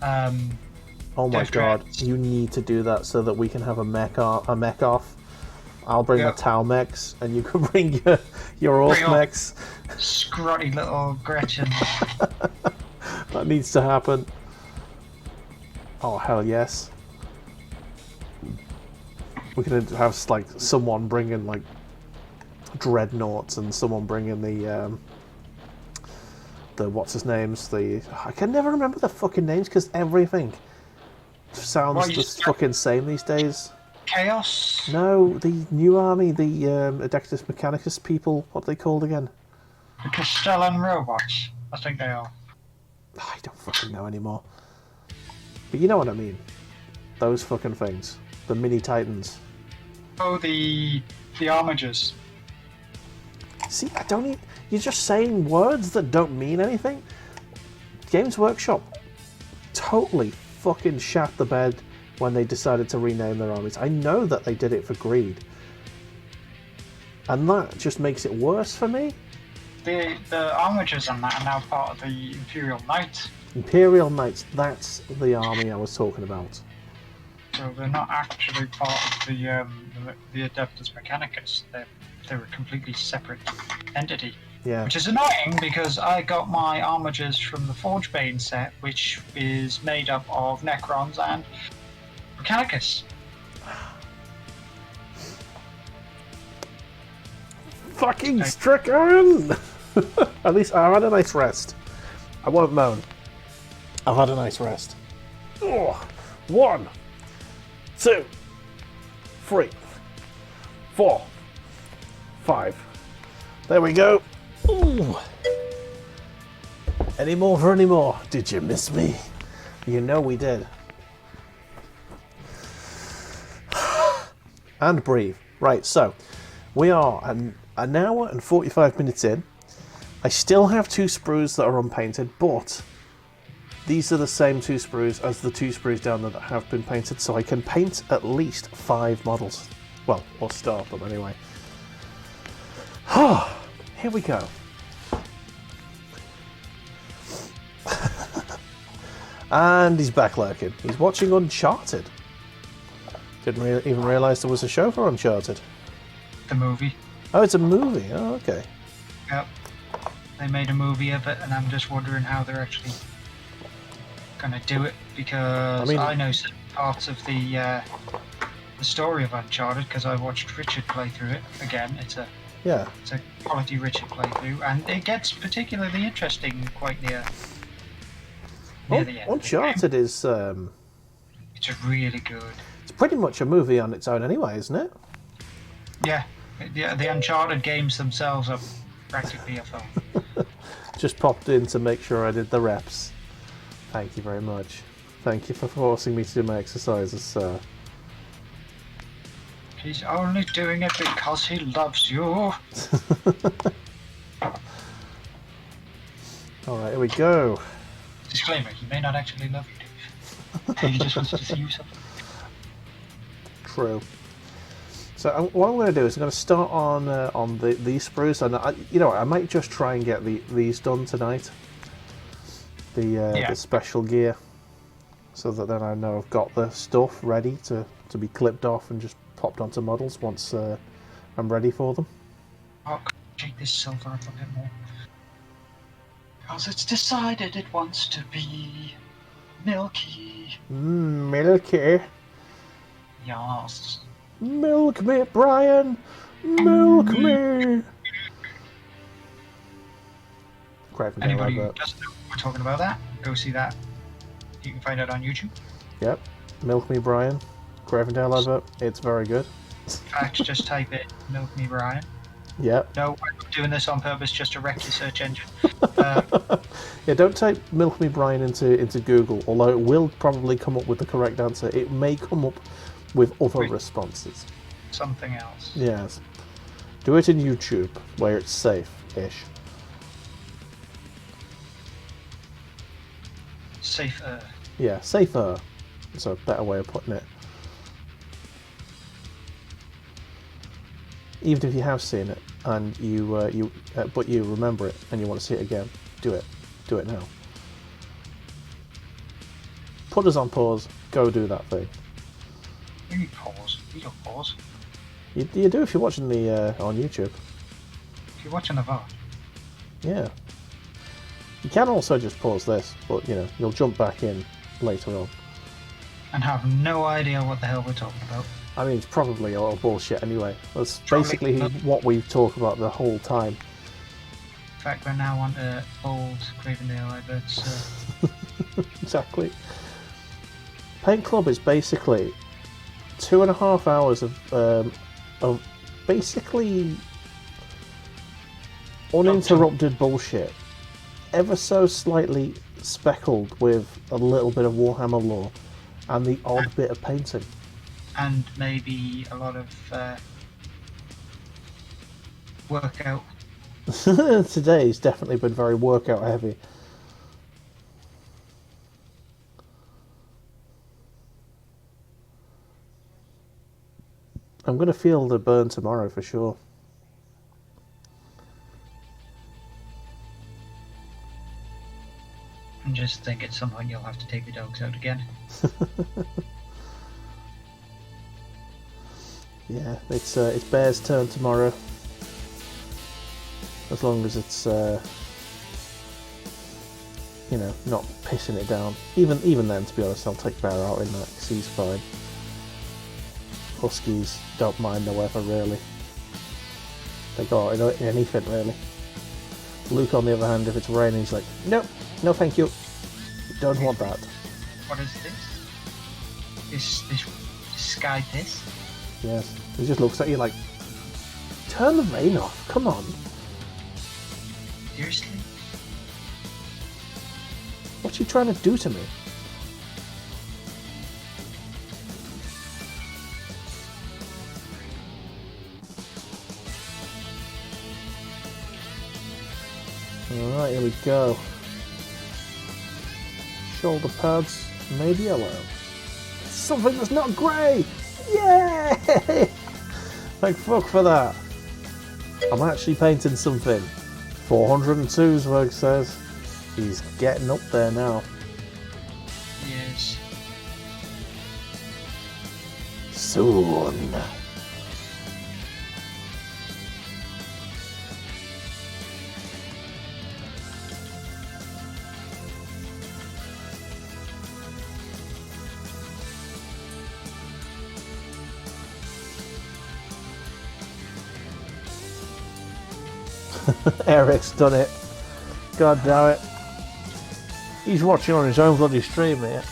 Oh my Death god, Dreads. you need to do that so that we can have a mech off. I'll bring Yeah. the Tau mechs and you can bring your orc Bring on. mechs. Scrotty little Gretchen. That needs to happen. Oh hell yes. We can have like someone bring in like dreadnoughts and someone bring in the what's his names? I can never remember the fucking names because everything sounds just fucking same these days. Chaos? No, the new army, the Adeptus Mechanicus people. What are they called again? The Castellan robots. I think they are. I don't fucking know anymore. But you know what I mean. Those fucking things. The mini titans. Oh, the armigers. See, I don't even... You're just saying words that don't mean anything. Games Workshop totally fucking shat the bed when they decided to rename their armies. I know that they did it for greed. And that just makes it worse for me. The armigers and that are now part of the Imperial Knights. Imperial Knights, that's the army I was talking about. So they're not actually part of the Adeptus Mechanicus. They're a completely separate entity. Yeah. Which is annoying because I got my armigers from the Forgebane set, which is made up of Necrons and Mechanicus. Fucking stricken! At least I've had a nice rest. I won't moan. I've had a nice rest. Oh, 1, 2, 3, 4, 5. There we go. Ooh. Any more for any more? Did you miss me? You know we did. And breathe. Right, so we are an hour and 45 minutes in. I still have 2 sprues that are unpainted, but these are the same 2 sprues as the 2 sprues down there that have been painted, so I can paint at least 5 models. Well, or start them anyway. Here we go. And he's back lurking. He's watching Uncharted. Didn't even realise there was a show for Uncharted. The movie. Oh, it's a movie. Oh, okay. Yep. They made a movie of it, and I'm just wondering how they're actually gonna do it, because I know certain parts of the story of Uncharted because I watched Richard play through it. Again, it's a quality Richard playthrough, and it gets particularly interesting quite near the end. Uncharted is it's really good. It's pretty much a movie on its own anyway, isn't it? Yeah, the Uncharted games themselves are practically a film. Just popped in to make sure I did the reps. Thank you very much. Thank you for forcing me to do my exercises, sir. He's only doing it because he loves you. Alright, here we go. Disclaimer, he may not actually love you, Dave. He just wants to see you something. True. So what I'm going to do is I'm going to start on these sprues, and I might just try and get these done tonight. The special gear, so that then I know I've got the stuff ready to be clipped off and just popped onto models once I'm ready for them. Oh, shake this silver up a bit more. Because it's decided it wants to be milky. Milky. Yes. Milk me, Brian. Milk me. Anybody who doesn't know we're talking about that, go see that. You can find it on YouTube. Yep. Milk me, Brian. Cravendale advert. It's very good. In fact, just type it, Milk Me Brian. Yep. No, I'm not doing this on purpose just to wreck the search engine. Yeah, don't type Milk Me Brian into Google, although it will probably come up with the correct answer. It may come up with other responses. Something else. Yes. Do it in YouTube, where it's safe-ish. Safer. Yeah, safer. That's a better way of putting it. Even if you have seen it and but you remember it and you want to see it again, do it. Do it now. Put us on pause. Go do that thing. You need pause. You don't pause. You do if you're watching the on YouTube. If you're watching the VOD. Yeah. You can also just pause this, but you'll jump back in later on. And have no idea what the hell we're talking about. I mean, it's probably all bullshit anyway. That's Probably basically not. what we've talked about the whole time. In fact, we're now on to old Cravendale adverts. Exactly. Paint Club is basically 2.5 hours of basically uninterrupted bullshit, ever so slightly speckled with a little bit of Warhammer lore and the odd bit of painting. And maybe a lot of workout. Today's definitely been very workout heavy. I'm going to feel the burn tomorrow for sure. And just think at some point you'll have to take the dogs out again. Yeah, it's Bear's turn tomorrow. As long as it's you know, not pissing it down. Even then, to be honest, I'll take Bear out in that because he's fine. Huskies don't mind the weather really. They go out in anything really. Luke, on the other hand, if it's raining, he's like, nope, no thank you. Don't want that. What is this? This sky piss? Yes. He just looks at you like, turn the rain off, come on. Seriously? What's he trying to do to me? Alright, here we go. Shoulder pads, made yellow. Something that's not grey! Yay! Thank fuck for that. I'm actually painting something. 402 Zwerg says. He's getting up there now. Yes. Soon. Eric's done it. God damn it. He's watching on his own bloody stream here.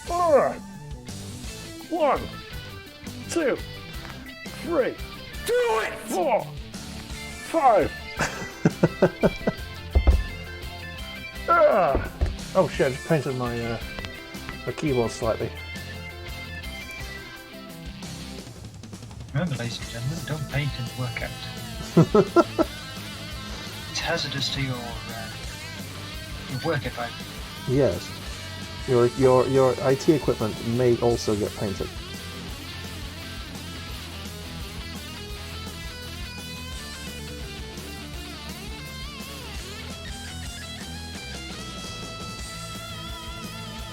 Alright. 1, 2, 3. Do it! 4, 5. Oh shit, I just painted my keyboard slightly. Remember, ladies and gentlemen, don't paint and work out. It's hazardous to your work environment. Yes. Your IT equipment may also get painted.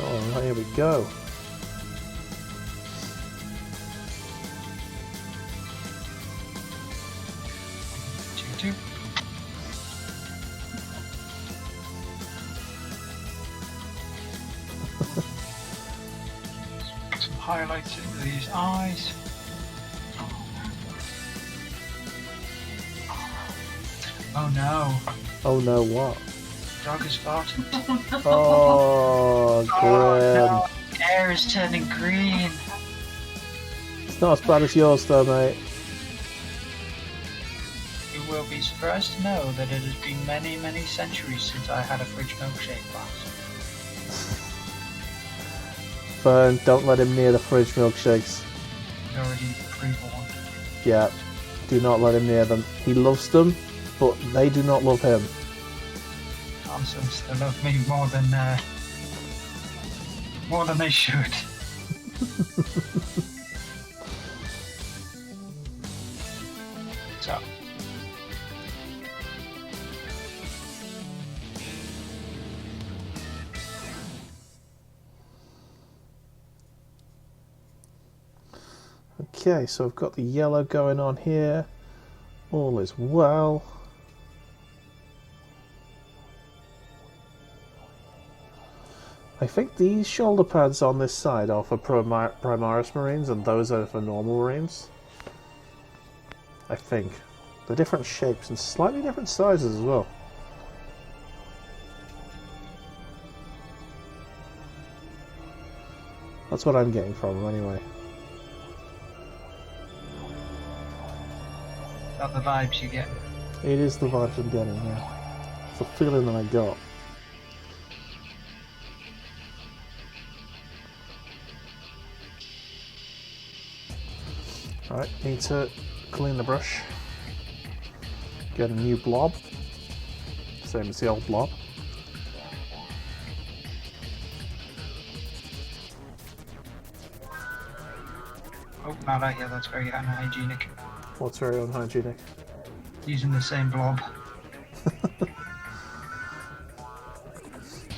Alright, here we go. Two. Some highlights into these eyes. Oh no. Oh no, what? Dog is farting. Oh, grim. No. Air is turning green. It's not as bad as yours though, mate. You will be surprised to know that it has been many, many centuries since I had a fridge milkshake last. Fern, don't let him near the fridge milkshakes. He's already pre-warned. Yeah, do not let him near them. He loves them, but they do not love him. Nonsense, they love me more than they should. So. Okay, so I've got the yellow going on here. All is well. I think these shoulder pads on this side are for Primaris Marines and those are for normal Marines. I think. They're different shapes and slightly different sizes as well. That's what I'm getting from them anyway. Is that the vibes you get? It is the vibes I'm getting, yeah. It's the feeling that I got. Alright, need to clean the brush. Get a new blob. Same as the old blob. Oh, now that, yeah, that's very unhygienic. What's very unhygienic? Using the same blob.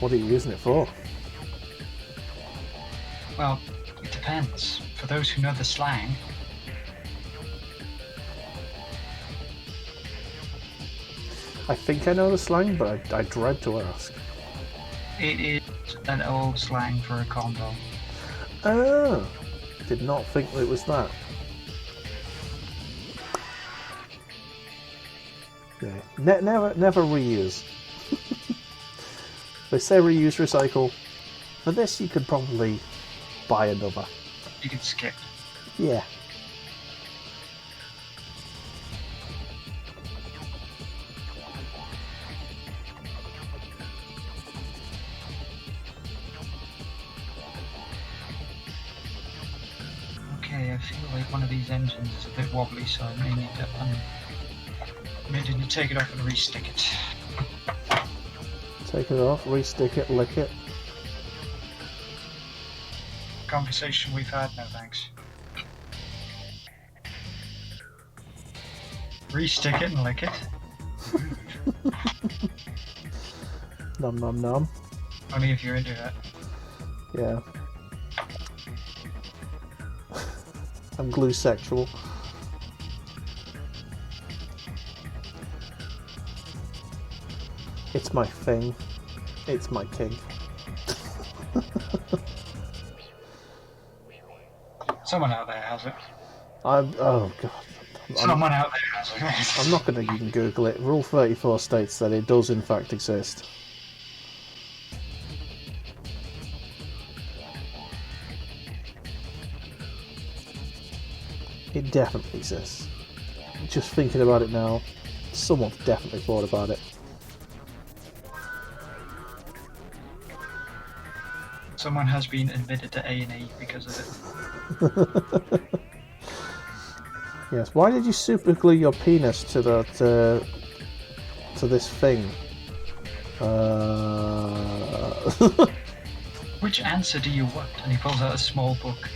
What are you using it for? Well, it depends. For those who know the slang, I think I know the slang, but I dread to ask. it is an old slang for a combo. Ah! Did not think it was that. Yeah. Never reuse. They say reuse, recycle. For this, you could probably buy another. You can skip. Yeah. Okay, I feel like one of these engines is a bit wobbly, so I may need to take it off and re-stick it. Take it off, re-stick it, lick it. Conversation we've had, no thanks. Re-stick it and lick it. Nom nom nom. Only if you're into that. Yeah. I'm glue sexual. It's my thing. It's my kink. Someone out there has it. Oh god. Someone out there has it. I'm not going to even Google it. Rule 34 states that it does in fact exist. It definitely exists. Just thinking about it now, someone's definitely thought about it. Someone has been admitted to A&E because of it. Yes. Why did you super glue your penis to the to this thing? Which answer do you want? And he pulls out a small book.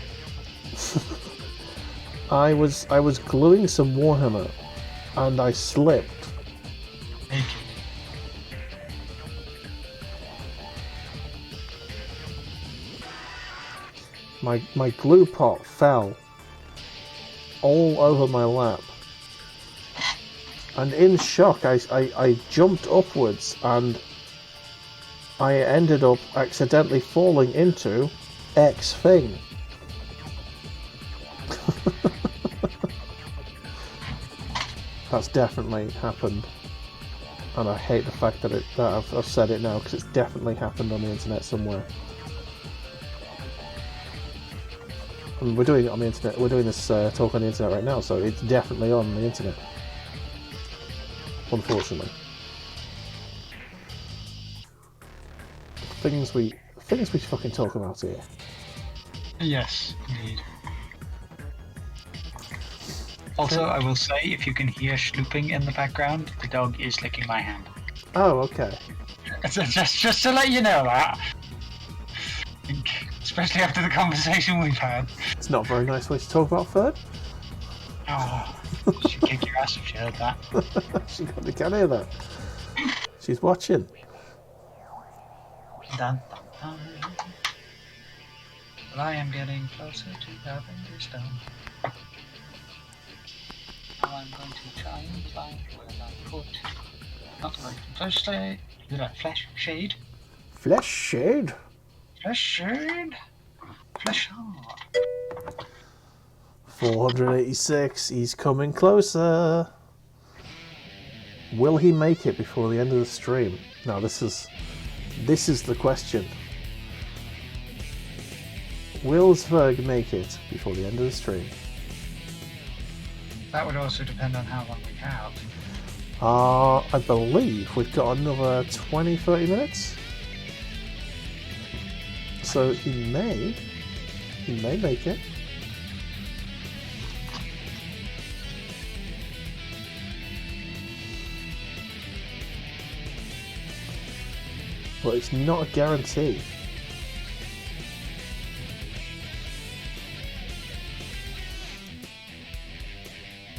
I was gluing some Warhammer, and I slipped. Naked. My glue pot fell all over my lap, and in shock I jumped upwards and I ended up accidentally falling into X thing. That's definitely happened, and I hate the fact that I've said it now, because it's definitely happened on the internet somewhere. I mean, we're doing it on the internet. We're doing this talk on the internet right now, so it's definitely on the internet. Unfortunately, things we fucking talk about here. Yes, indeed. Also, I will say, if you can hear schlooping in the background, the dog is licking my hand. Oh, okay. Just to let you know that. Especially after the conversation we've had. It's not a very nice way to talk about third. Oh, she'd kick your ass if she heard that. She can't hear that. She's watching. Dun, dun, dun. But I am getting closer to having this done. Now I'm going to try and find where I put not the right flesh shade. Flesh shade. Flesh shade. Flesh in. Flesh hard. 486. He's coming closer. Will he make it before the end of the stream? No, this is the question. Will Zwerg make it before the end of the stream? That would also depend on how long we have. I believe we've got another 20-30 minutes. So he may make it. But it's not a guarantee.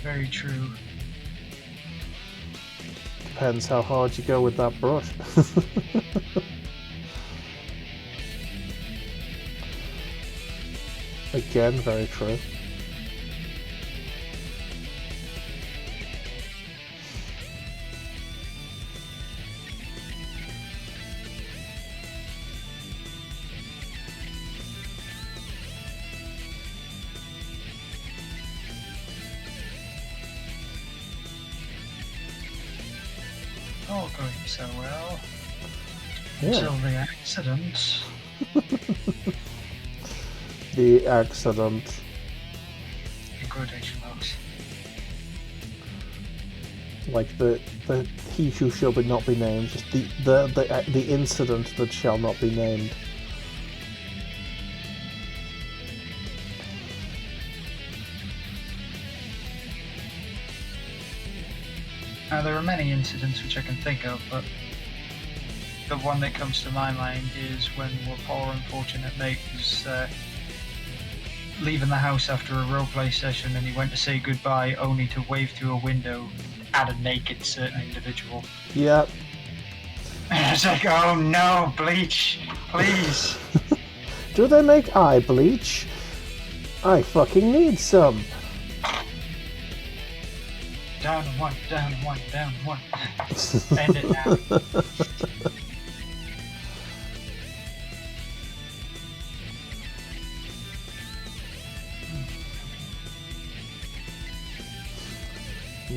Very true. Depends how hard you go with that brush. Again, very true. All going so well. Yeah. Until the accident. The accident. In quotation marks. Like the he who shall be not be named, just the incident that shall not be named. Now there are many incidents which I can think of, but the one that comes to my mind is when our poor unfortunate mate was leaving the house after a roleplay session and he went to say goodbye only to wave through a window at a naked certain individual. Yep. And I was like, oh no, bleach, please. Do they make eye bleach? I fucking need some. Down one, down one, down one. End it now.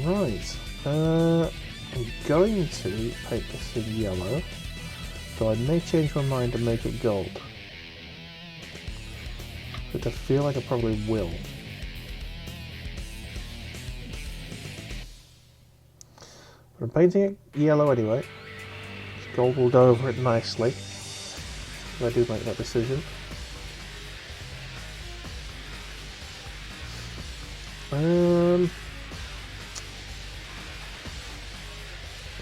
Right. I'm going to paint this in yellow, though I may change my mind and make it gold. But I feel like I probably will. But I'm painting it yellow anyway. Gold will go over it nicely if I do make that decision.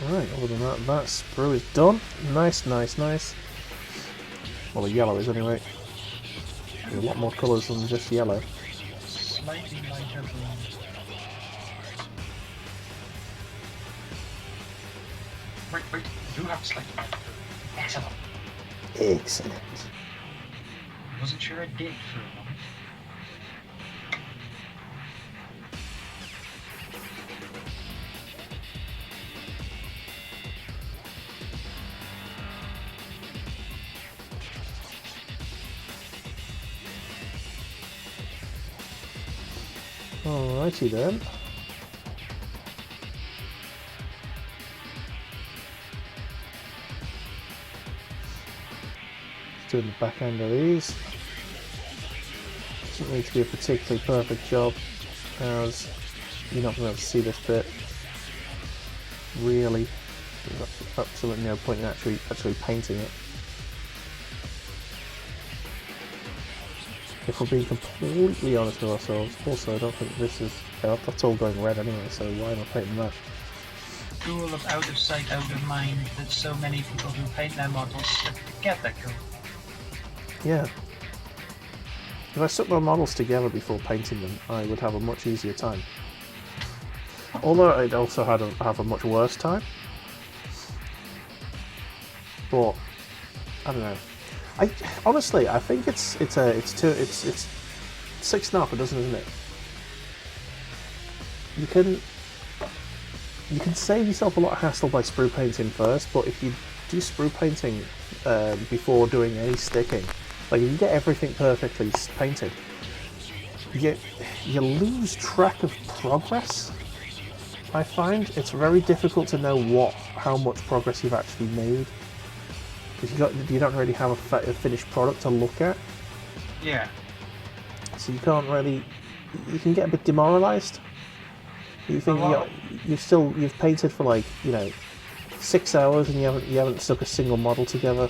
Right, other than that, that sprue is done. Nice, nice, nice. Well, the yellow is anyway. There's a lot more colours than just yellow. Slightly lighter blue. Wait, you do have slightly lighter blue. Excellent. Excellent. I wasn't sure I did for a moment. Alrighty then. Doing the back end of these. Doesn't need to be a particularly perfect job, as you're not going to be able to see this bit. Really, there's absolutely no point in actually painting it. If we're being completely honest with ourselves, also I don't think this is... that's all going red anyway, so why am I painting that? Rule of out of sight, out of mind that so many people who paint their models get that cool. Yeah. If I stuck my models together before painting them, I would have a much easier time. Although I'd also have a much worse time. But I don't know. Honestly, I think it's 6.5 a dozen, isn't it? You can save yourself a lot of hassle by sprue painting first, but if you do sprue painting before doing any sticking. Like if you get everything perfectly painted, you lose track of progress. I find it's very difficult to know how much progress you've actually made, because you don't really have a finished product to look at. Yeah. So you can't really. You can get a bit demoralised. You think you've painted for like 6 hours and you haven't stuck a single model together.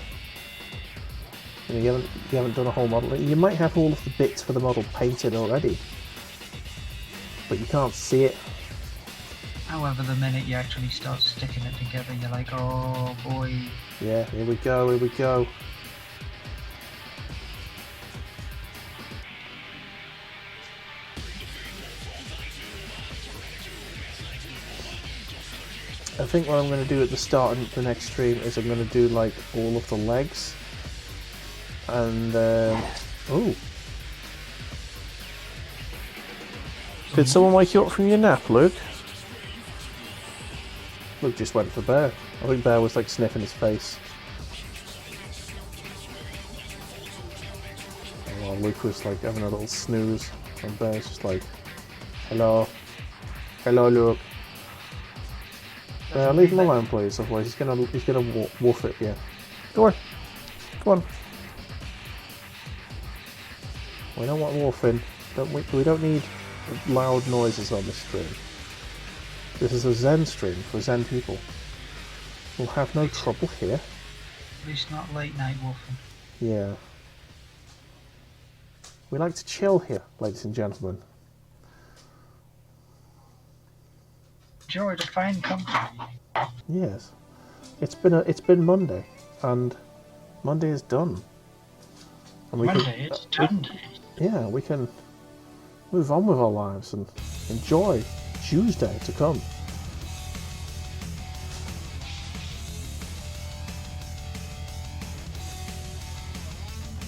You haven't done a whole model. You might have all of the bits for the model painted already, but you can't see it. However, the minute you actually start sticking it together, you're like, oh boy. Yeah, here we go. I think what I'm going to do at the start of the next stream is I'm going to do like all of the legs. And, oh. Did someone wake you up from your nap, Luke? Luke just went for Bear. I think Bear was like sniffing his face. Oh, well, Luke was like having a little snooze, and Bear's just like, hello. Hello, Luke. Leave him alone, please, otherwise he's gonna woof it, yeah. Go on. Come on. We don't want woofing. We don't need loud noises on this stream. This is a Zen stream for Zen people. We'll have no trouble here. At least not late night wolfing. Yeah. We like to chill here, ladies and gentlemen. Enjoy the fine company. Yes. It's been Monday, and Monday is done. And It's done. Yeah, we can move on with our lives and enjoy Tuesday to come.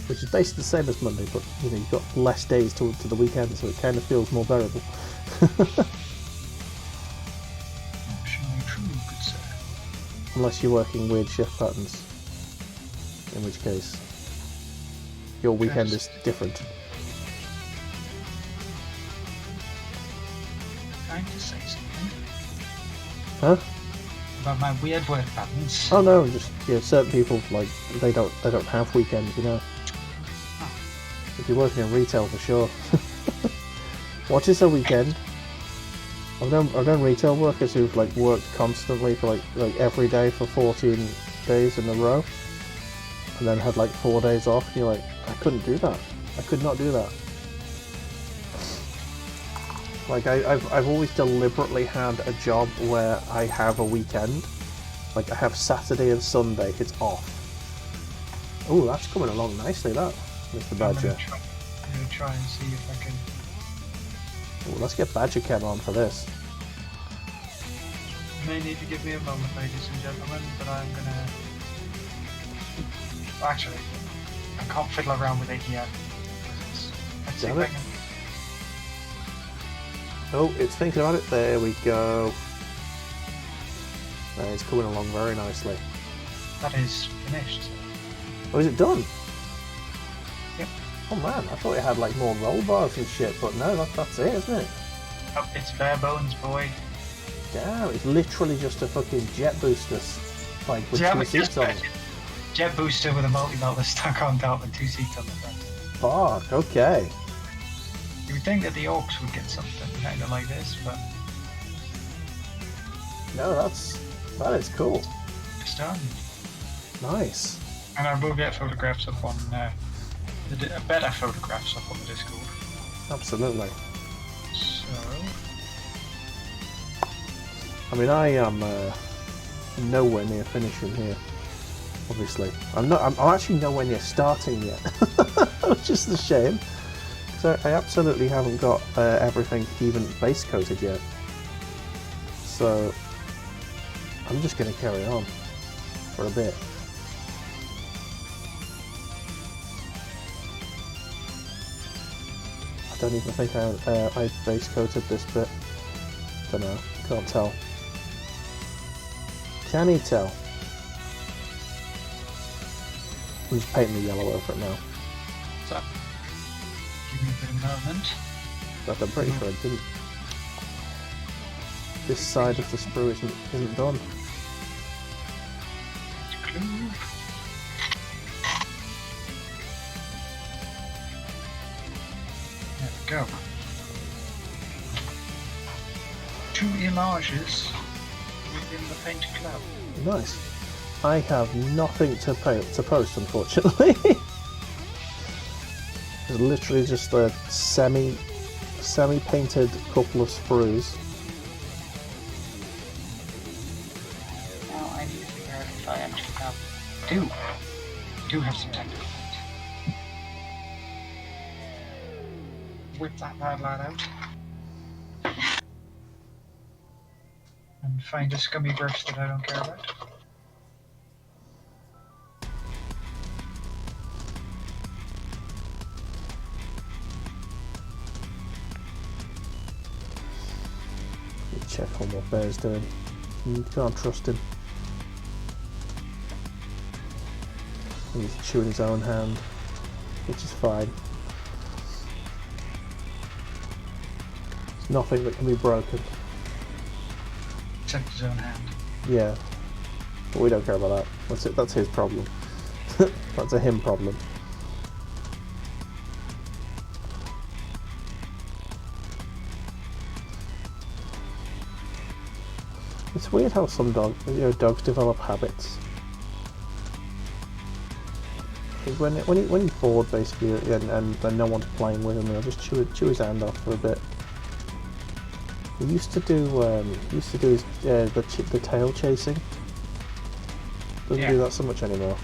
Which is basically the same as Monday, but you've got less days to the weekend, so it kind of feels more bearable. True, good sir. Unless you're working weird shift patterns, in which case your weekend is different. Trying to say something. Huh? About my weird work patterns. Oh no, just certain people like they don't have weekends, Oh. If you're working in retail, for sure. What is a weekend? I've known retail workers who've like worked constantly for like every day for 14 days in a row, and then had like 4 days off. And you're like, I couldn't do that. I could not do that. Like I've always deliberately had a job where I have a weekend. Like I have Saturday and Sunday. It's off. Oh, that's coming along nicely, that, Mr. Badger. I'm gonna try and see if I can. Ooh, let's get Badger Cam on for this. You may need to give me a moment, ladies and gentlemen, but I'm gonna. Actually, I can't fiddle around with it yet. Let's see if Damn I it. can. Oh, it's thinking about it. There we go. It's coming along very nicely. That is finished. Oh, is it done? Yep. Oh man, I thought it had like more roll bars and shit, but no, that's it, isn't it? Oh, it's bare bones, boy. Damn, it's literally just a fucking jet booster, like with Yeah, two but seats on it. Jet booster with a multi-melter stuck on top and 2 seats on the front. Fuck, okay. You would think that the orcs would get something kind of like this, but No, that is cool. it's done. Nice. And I will get photographs up on better photographs up on the Discord. Absolutely. So I mean, I am nowhere near finishing here. Obviously, I'm actually nowhere near starting yet, which is a shame. So I absolutely haven't got everything even base coated yet. So I'm just going to carry on for a bit. I don't even think I base coated this bit. Don't know. Can't tell. Can he tell? I'm just painting the yellow over it now. So, give me a bit of moment. But I'm pretty sure I didn't. This side of the sprue isn't done. There we go. 2 images within the painted cloud. Nice. I have nothing to post, unfortunately. It's literally just a semi-painted couple of sprues. Now I need to figure out if I actually do have some technical paint. Whip that bad lad out. And find a scummy brush that I don't care about. Check on what Bear's doing. You can't trust him. He's chewing his own hand, which is fine. There's nothing that can be broken. Except his own hand. Yeah, but we don't care about that. That's it. That's his problem. That's a him problem. It's weird how some dogs develop habits. When he's bored, basically, and no one's playing with him, he'll just chew his hand off for a bit. He used to do his the tail chasing. Doesn't do that so much anymore.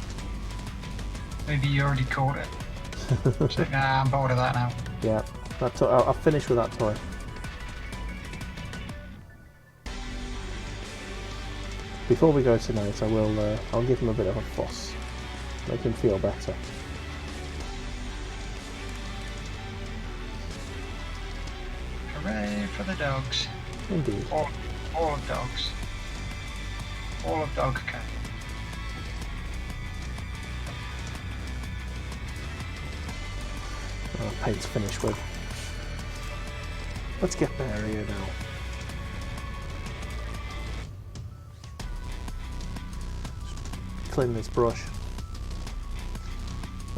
Maybe you already caught it. It's like, nah, I'm bored of that now. Yeah, I'll finish with that toy. Before we go tonight, I'll give him a bit of a fuss, make him feel better. Hooray for the dogs. Indeed. All of dogs. All of dog care. Paint's finished with. Let's get Bear here now. Clean this brush.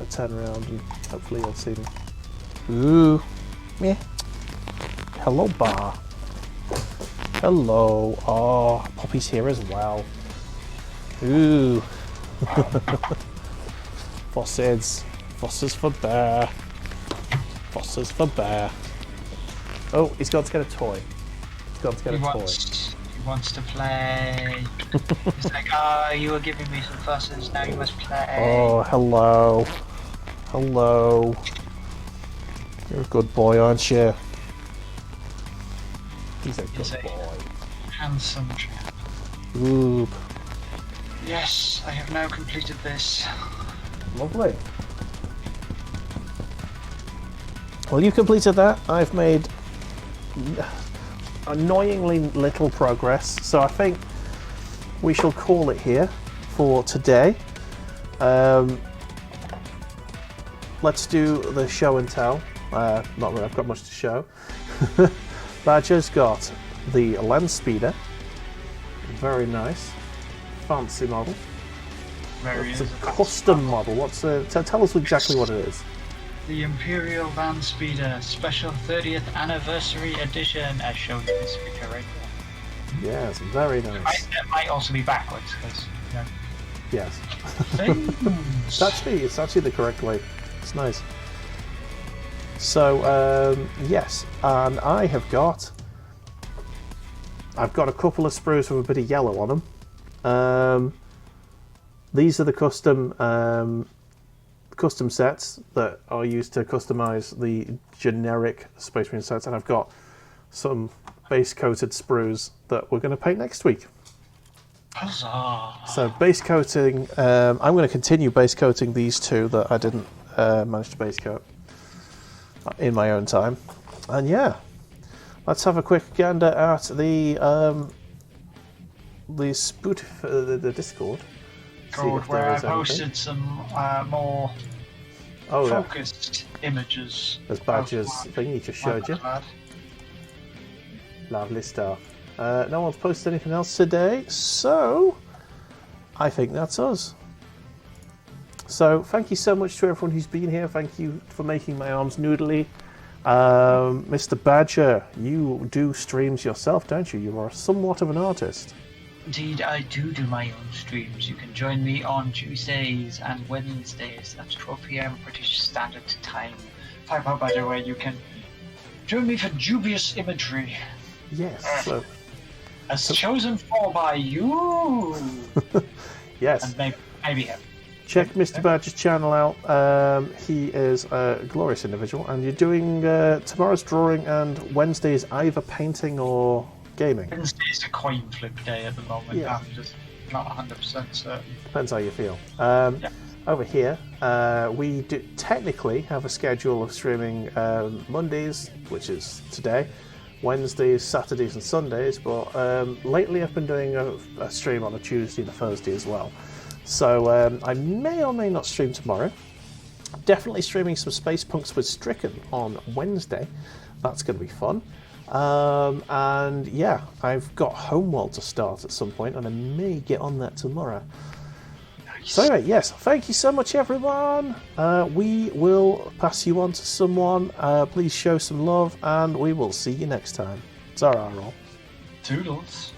I'll turn around and hopefully you'll see me. Ooh. Yeah. Hello, Bar. Hello. Oh, Poppy's here as well. Ooh. Fossers. Fossers for Bear. Fossers for Bear. Oh, he's got to get a toy. He's got to get a toy. He wants to play. He's like, oh, you were giving me some fusses, now you must play. Oh, hello. Hello. You're a good boy, aren't you? He's a good boy. Handsome chap. Ooh. Yes, I have now completed this. Lovely. Well, you completed that. I've made annoyingly little progress, so I think we shall call it here for today. Let's do the show and tell. Not that I've got much to show. Badger's got the land speeder. Very nice. Fancy model. It's a custom model. Tell us exactly what it is. The Imperial Land Speeder Special 30th Anniversary Edition, as shown in this picture right here. Yes, very nice. It might also be backwards, because, you know. Yes. Things. It's actually the correct way. It's nice. So, yes, and I've got a couple of sprues with a bit of yellow on them. These are the custom sets that are used to customize the generic Space Marine sets, and I've got some base coated sprues that we're going to paint next week. Huzzah! So base coating, I'm going to continue base coating these two that I didn't manage to base coat in my own time. And yeah, let's have a quick gander at the Discord. Discord if where there I is anything. posted some more Oh, yeah. focused images. There's Badger's of thing he just my showed you. lad. Lovely stuff. No one's posted anything else today, so I think that's us. So thank you so much to everyone who's been here. Thank you for making my arms noodly. Mr. Badger, you do streams yourself, don't you? You are somewhat of an artist. Indeed, I do my own streams. You can join me on Tuesdays and Wednesdays at 12 p.m. British Standard Time. How, by the way, you can join me for dubious imagery, Yes. So, as chosen for by you, yes. and maybe him. Check Mr. Badger's channel out. He is a glorious individual, and you're doing tomorrow's drawing and Wednesday's either painting or gaming. Wednesday's a coin flip day at the moment. Yeah. I'm just not 100% certain. Depends how you feel. Yeah. Over here, we do technically have a schedule of streaming Mondays, which is today, Wednesdays, Saturdays, and Sundays. But lately, I've been doing a stream on a Tuesday and a Thursday as well. So I may or may not stream tomorrow. Definitely streaming some Space Punks with Stricken on Wednesday. That's going to be fun. And yeah, I've got Homeworld to start at some point, and I may get on that tomorrow. So anyway, yes, thank you so much, everyone. We will pass you on to someone. Please show some love, and we will see you next time. Ta-ra all. Toodles.